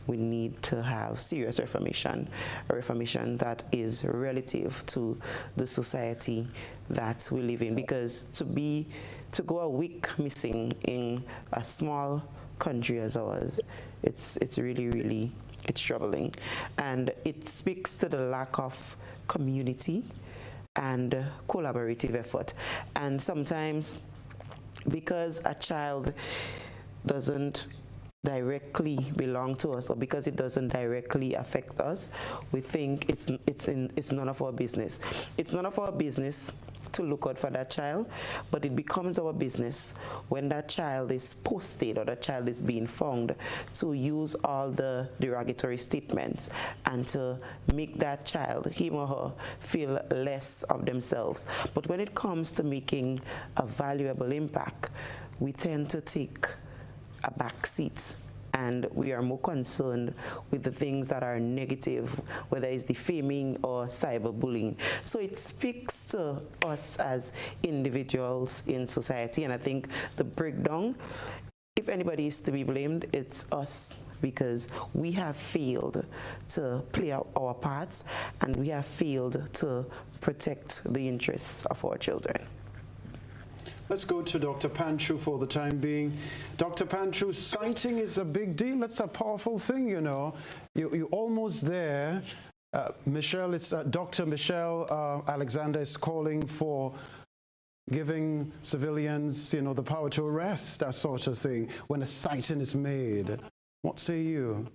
we need to have serious reformation, a reformation that is relative to the society that we live in? Because to go a week missing in a small country as ours, it's really it's troubling, and it speaks to the lack of community and collaborative effort. And sometimes, because a child doesn't directly belong to us, or because it doesn't directly affect us, we think it's none of our business. It's none of our business to look out for that child, but it becomes our business when that child is posted or that child is being found, to use all the derogatory statements and to make that child, him or her, feel less of themselves. But when it comes to making a valuable impact, we tend to take a back seat, and we are more concerned with the things that are negative, whether it's defaming or cyberbullying. So it speaks to us as individuals in society, and I think the breakdown, if anybody is to be blamed, it's us, because we have failed to play out our parts, and we have failed to protect the interests of our children. Let's go to Dr. Panchoo for the time being. Dr. Panchoo, sighting is a big deal. That's a powerful thing, you know. You're almost there. Michelle, it's Dr. Michelle Alexander is calling for giving civilians, you know, the power to arrest, that sort of thing, when a sighting is made. What say you?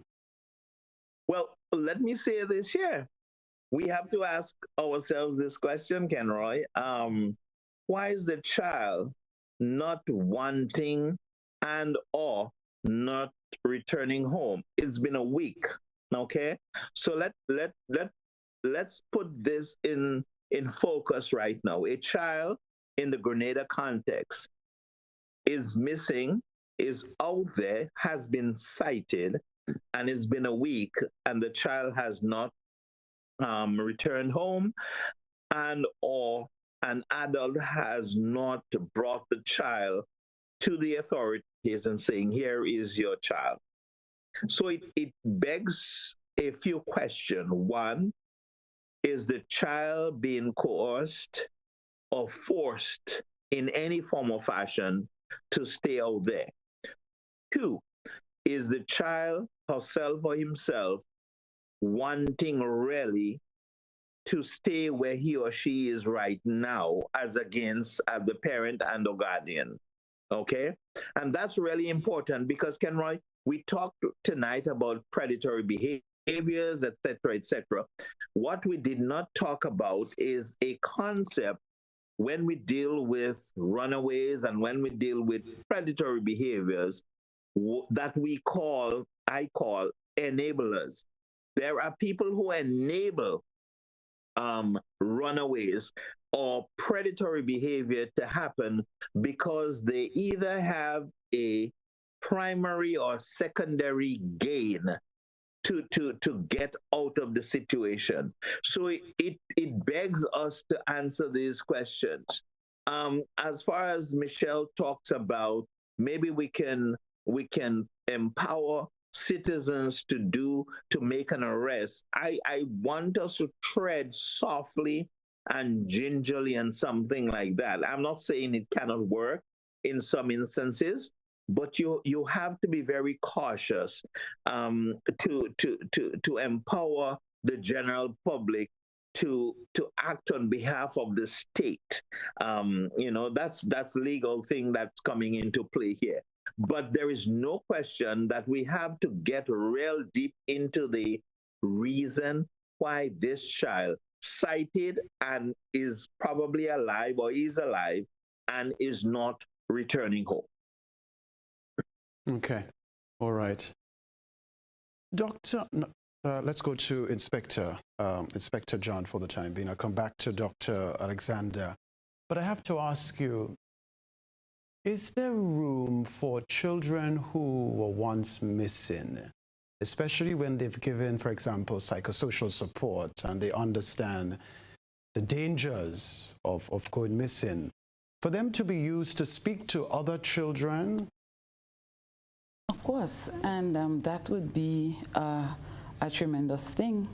Well, let me say this here. We have to ask ourselves this question, Kenroy. Why is the child not wanting and or not returning home? It's been a week, okay? So let's put this in focus right now. A child in the Grenada context is missing, is out there, has been sighted, and it's been a week, and the child has not returned home, and or an adult has not brought the child to the authorities and saying, here is your child. So it begs a few questions. One, is the child being coerced or forced in any form or fashion to stay out there? Two, is the child herself or himself wanting really to stay where he or she is right now as against the parent and the guardian. Okay? And that's really important because, Kenroy, we talked tonight about predatory behaviors, etc., etc. What we did not talk about is a concept when we deal with runaways and when we deal with predatory behaviors that I call enablers. There are people who enable runaways or predatory behavior to happen because they either have a primary or secondary gain to get out of the situation. So it begs us to answer these questions. As far as Michelle talks about, maybe we can empower citizens to make an arrest. I want us to tread softly and gingerly and something like that. I'm not saying it cannot work in some instances, but you have to be very cautious to empower the general public to act on behalf of the state. That's legal thing that's coming into play here. But there is no question that we have to get real deep into the reason why this child cited and is probably alive or is alive and is not returning home. Okay. All right. Doctor, let's go to Inspector John for the time being. I'll come back to Dr. Alexander. But I have to ask you, is there room for children who were once missing, especially when they've given, for example, psychosocial support and they understand the dangers of going missing, for them to be used to speak to other children? Of course, and that would be a tremendous thing.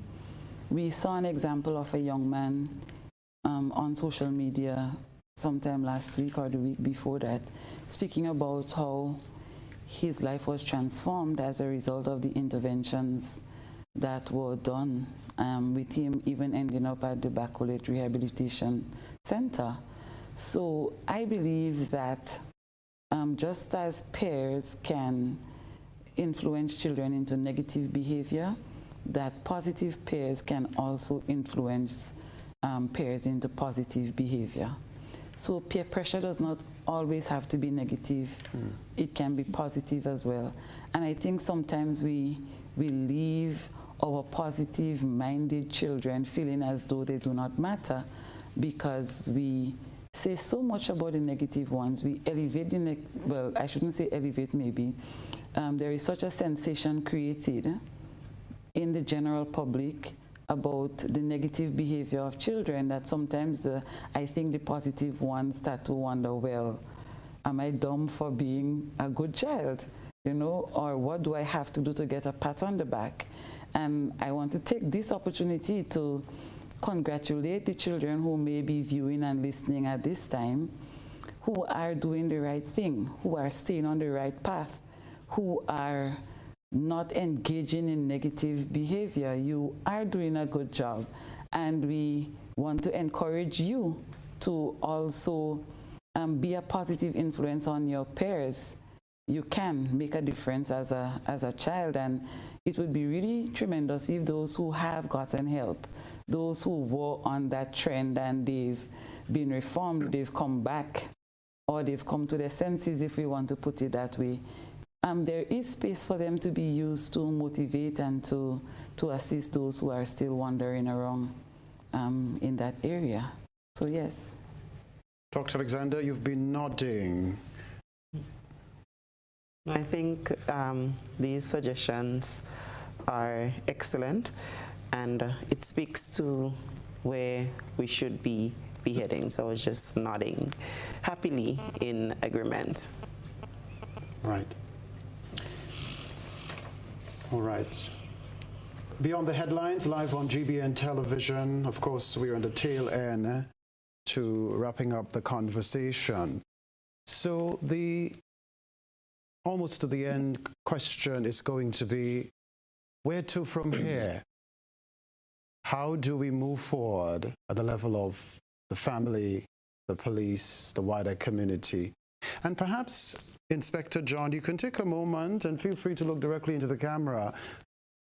We saw an example of a young man on social media sometime last week or the week before that, speaking about how his life was transformed as a result of the interventions that were done, with him even ending up at the Bacolate Rehabilitation Center. So I believe that just as peers can influence children into negative behavior, that positive peers can also influence peers into positive behavior. So peer pressure does not always have to be negative. It can be positive as well. And I think sometimes we leave our positive-minded children feeling as though they do not matter because we say so much about the negative ones. We elevate well, I shouldn't say elevate maybe. There is such a sensation created in the general public about the negative behavior of children that sometimes I think the positive ones start to wonder, well, am I dumb for being a good child? Or what do I have to do to get a pat on the back? And I want to take this opportunity to congratulate the children who may be viewing and listening at this time, who are doing the right thing, who are staying on the right path, who are not engaging in negative behavior. You are doing a good job. And we want to encourage you to also be a positive influence on your peers. You can make a difference as a child, and it would be really tremendous if those who have gotten help, those who were on that trend and they've been reformed, they've come back, or they've come to their senses, if we want to put it that way. There is space for them to be used to motivate and to assist those who are still wandering around in that area. So yes. Dr. Alexander, you've been nodding. I think these suggestions are excellent, and it speaks to where we should be heading. So I was just nodding happily in agreement. Right. All right. Beyond the headlines, live on GBN television. Of course, we're on the tail end to wrapping up the conversation. So the almost to the end question is going to be, where to from here? how do we move forward at the level of the family, the police, the wider community? And perhaps, Inspector John, you can take a moment and feel free to look directly into the camera.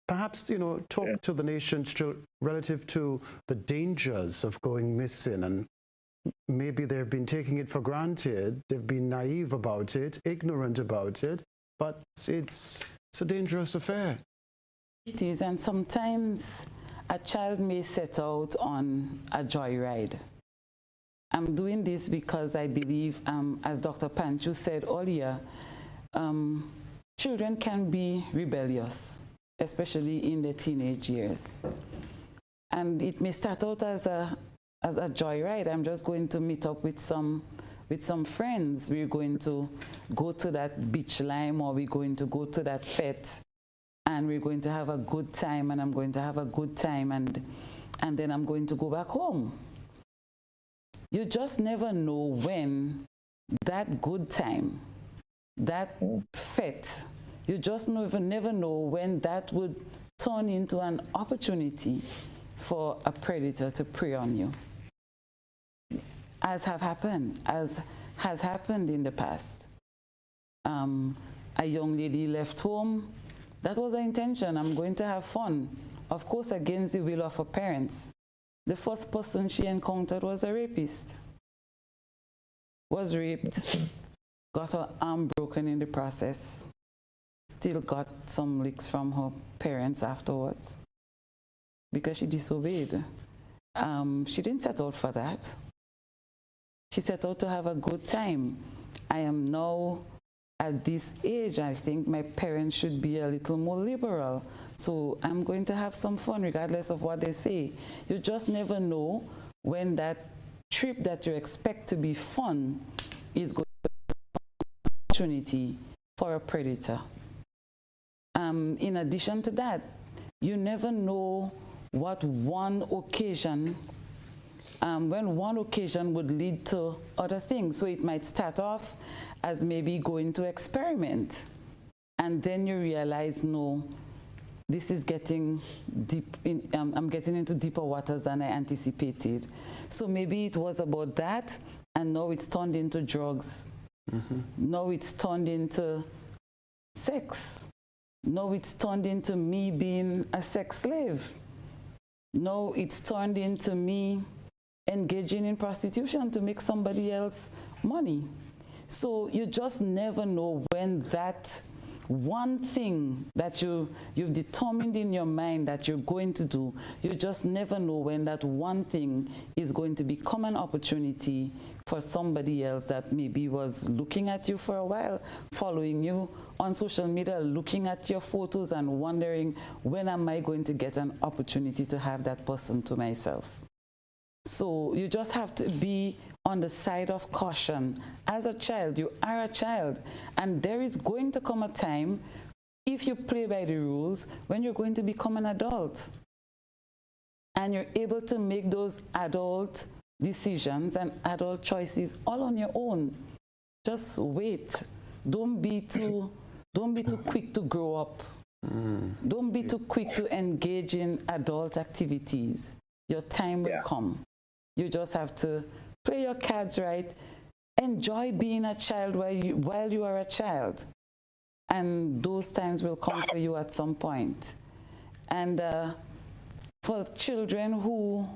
Perhaps, talk to the nation still relative to the dangers of going missing, and maybe they've been taking it for granted, they've been naive about it, ignorant about it, but it's a dangerous affair. It is, and sometimes a child may set out on a joyride. I'm doing this because I believe, as Dr. Panchoo said earlier, children can be rebellious, especially in their teenage years. And it may start out as a joyride. I'm just going to meet up with some friends. We're going to go to that beach lime, or we're going to go to that fete, and we're going to have a good time, and I'm going to have a good time, and then I'm going to go back home. You just never know when that good time, that fete, you just never know when that would turn into an opportunity for a predator to prey on you. As has happened in the past. A young lady left home. That was her intention. I'm going to have fun. Of course, against the will of her parents. The first person she encountered was a rapist. Was raped, got her arm broken in the process, still got some licks from her parents afterwards because she disobeyed. She didn't set out for that. She set out to have a good time. I am now at this age, I think my parents should be a little more liberal. So I'm going to have some fun regardless of what they say. You just never know when that trip that you expect to be fun is going to be an opportunity for a predator. In addition to that, you never know what one occasion, when one occasion would lead to other things. So it might start off as maybe going to experiment, and then you realize, no, this is getting deep. I'm getting into deeper waters than I anticipated. So maybe it was about that, and now it's turned into drugs. Now it's turned into sex. Now it's turned into me being a sex slave. Now it's turned into me engaging in prostitution to make somebody else money. So you just never know when that one thing that you've determined in your mind that you're going to do, you just never know when that one thing is going to become an opportunity for somebody else that maybe was looking at you for a while, following you on social media, looking at your photos and wondering, when am I going to get an opportunity to have that person to myself? So you just have to be on the side of caution. As a child, you are a child, and there is going to come a time, if you play by the rules, when you're going to become an adult. And you're able to make those adult decisions and adult choices all on your own. Just wait. Don't be too quick to grow up. Don't be too quick to engage in adult activities. Your time will come. You just have to play your cards right. Enjoy being a child while you are a child. And those times will come for you at some point. And for children who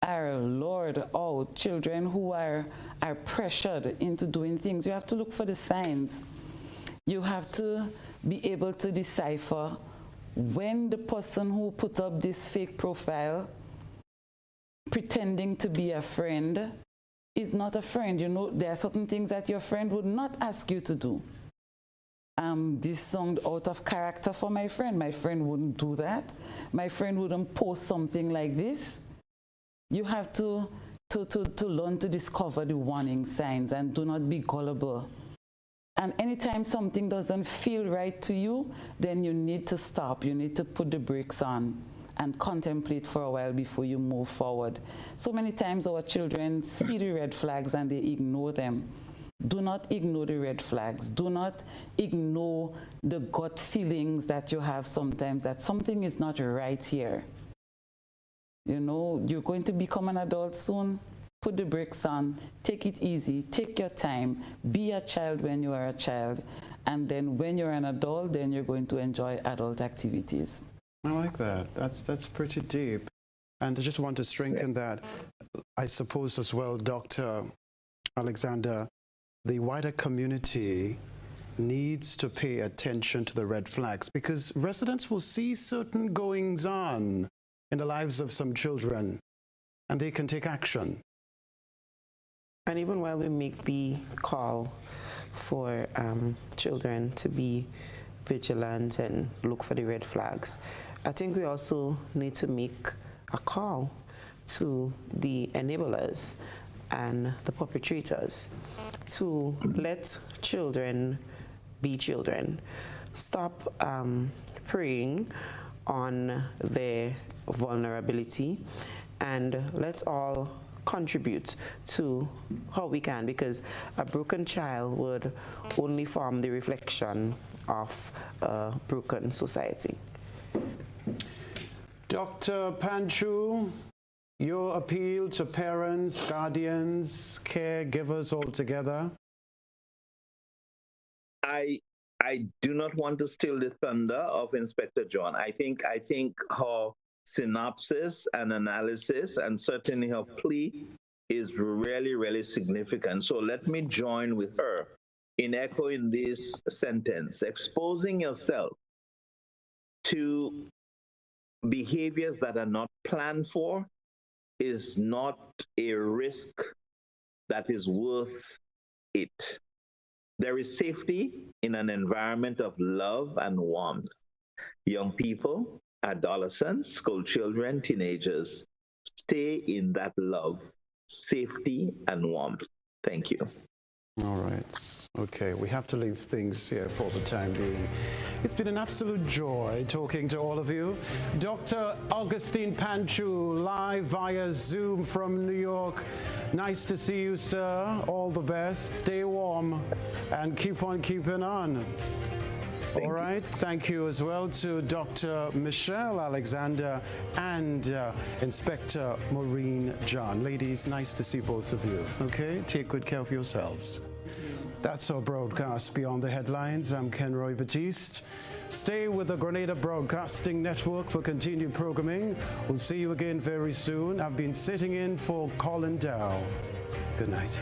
are lured out, children who are pressured into doing things, you have to look for the signs. You have to be able to decipher when the person who put up this fake profile pretending to be a friend is not a friend. You know, there are certain things that your friend would not ask you to do. This sounded out of character for my friend. My friend wouldn't do that. My friend wouldn't post something like this. You have to learn to discover the warning signs and do not be gullible. And anytime something doesn't feel right to you, then you need to stop. You need to put the brakes on and contemplate for a while before you move forward. So many times our children see the red flags and they ignore them. Do not ignore the red flags. Do not ignore the gut feelings that you have sometimes that something is not right here. You know, you're going to become an adult soon. Put the brakes on, take it easy, take your time, be a child when you are a child, and then when you're an adult, then you're going to enjoy adult activities. I like that. That's pretty deep. And I just want to strengthen that, I suppose as well, Dr. Alexander, the wider community needs to pay attention to the red flags, because residents will see certain goings on in the lives of some children, and they can take action. And even while we make the call for children to be vigilant and look for the red flags, I think we also need to make a call to the enablers and the perpetrators to let children be children. Stop preying on their vulnerability, and let's all contribute to how we can, because a broken child would only form the reflection of a broken society. Dr. Panchoo, your appeal to parents, guardians, caregivers altogether. I do not want to steal the thunder of Inspector John. I think her synopsis and analysis, and certainly her plea, is really, really significant. So let me join with her in echoing this sentence. Exposing yourself to behaviors that are not planned for is not a risk that is worth it. There is safety in an environment of love and warmth. Young people, adolescents, school children, teenagers, stay in that love, safety, and warmth. Thank you. All right. Okay, we have to leave things here for the time being. It's been an absolute joy talking to all of you. Dr. Augustine Panchoo, live via Zoom from New York. Nice to see you, sir. All the best. Stay warm and keep on keeping on. All right. Thank you as well to Dr. Michelle Alexander and Inspector Maureen John. Ladies, nice to see both of you. Okay? Take good care of yourselves. That's our broadcast Beyond the Headlines. I'm Kenroy Baptiste. Stay with the Grenada Broadcasting Network for continued programming. We'll see you again very soon. I've been sitting in for Colin Dow. Good night.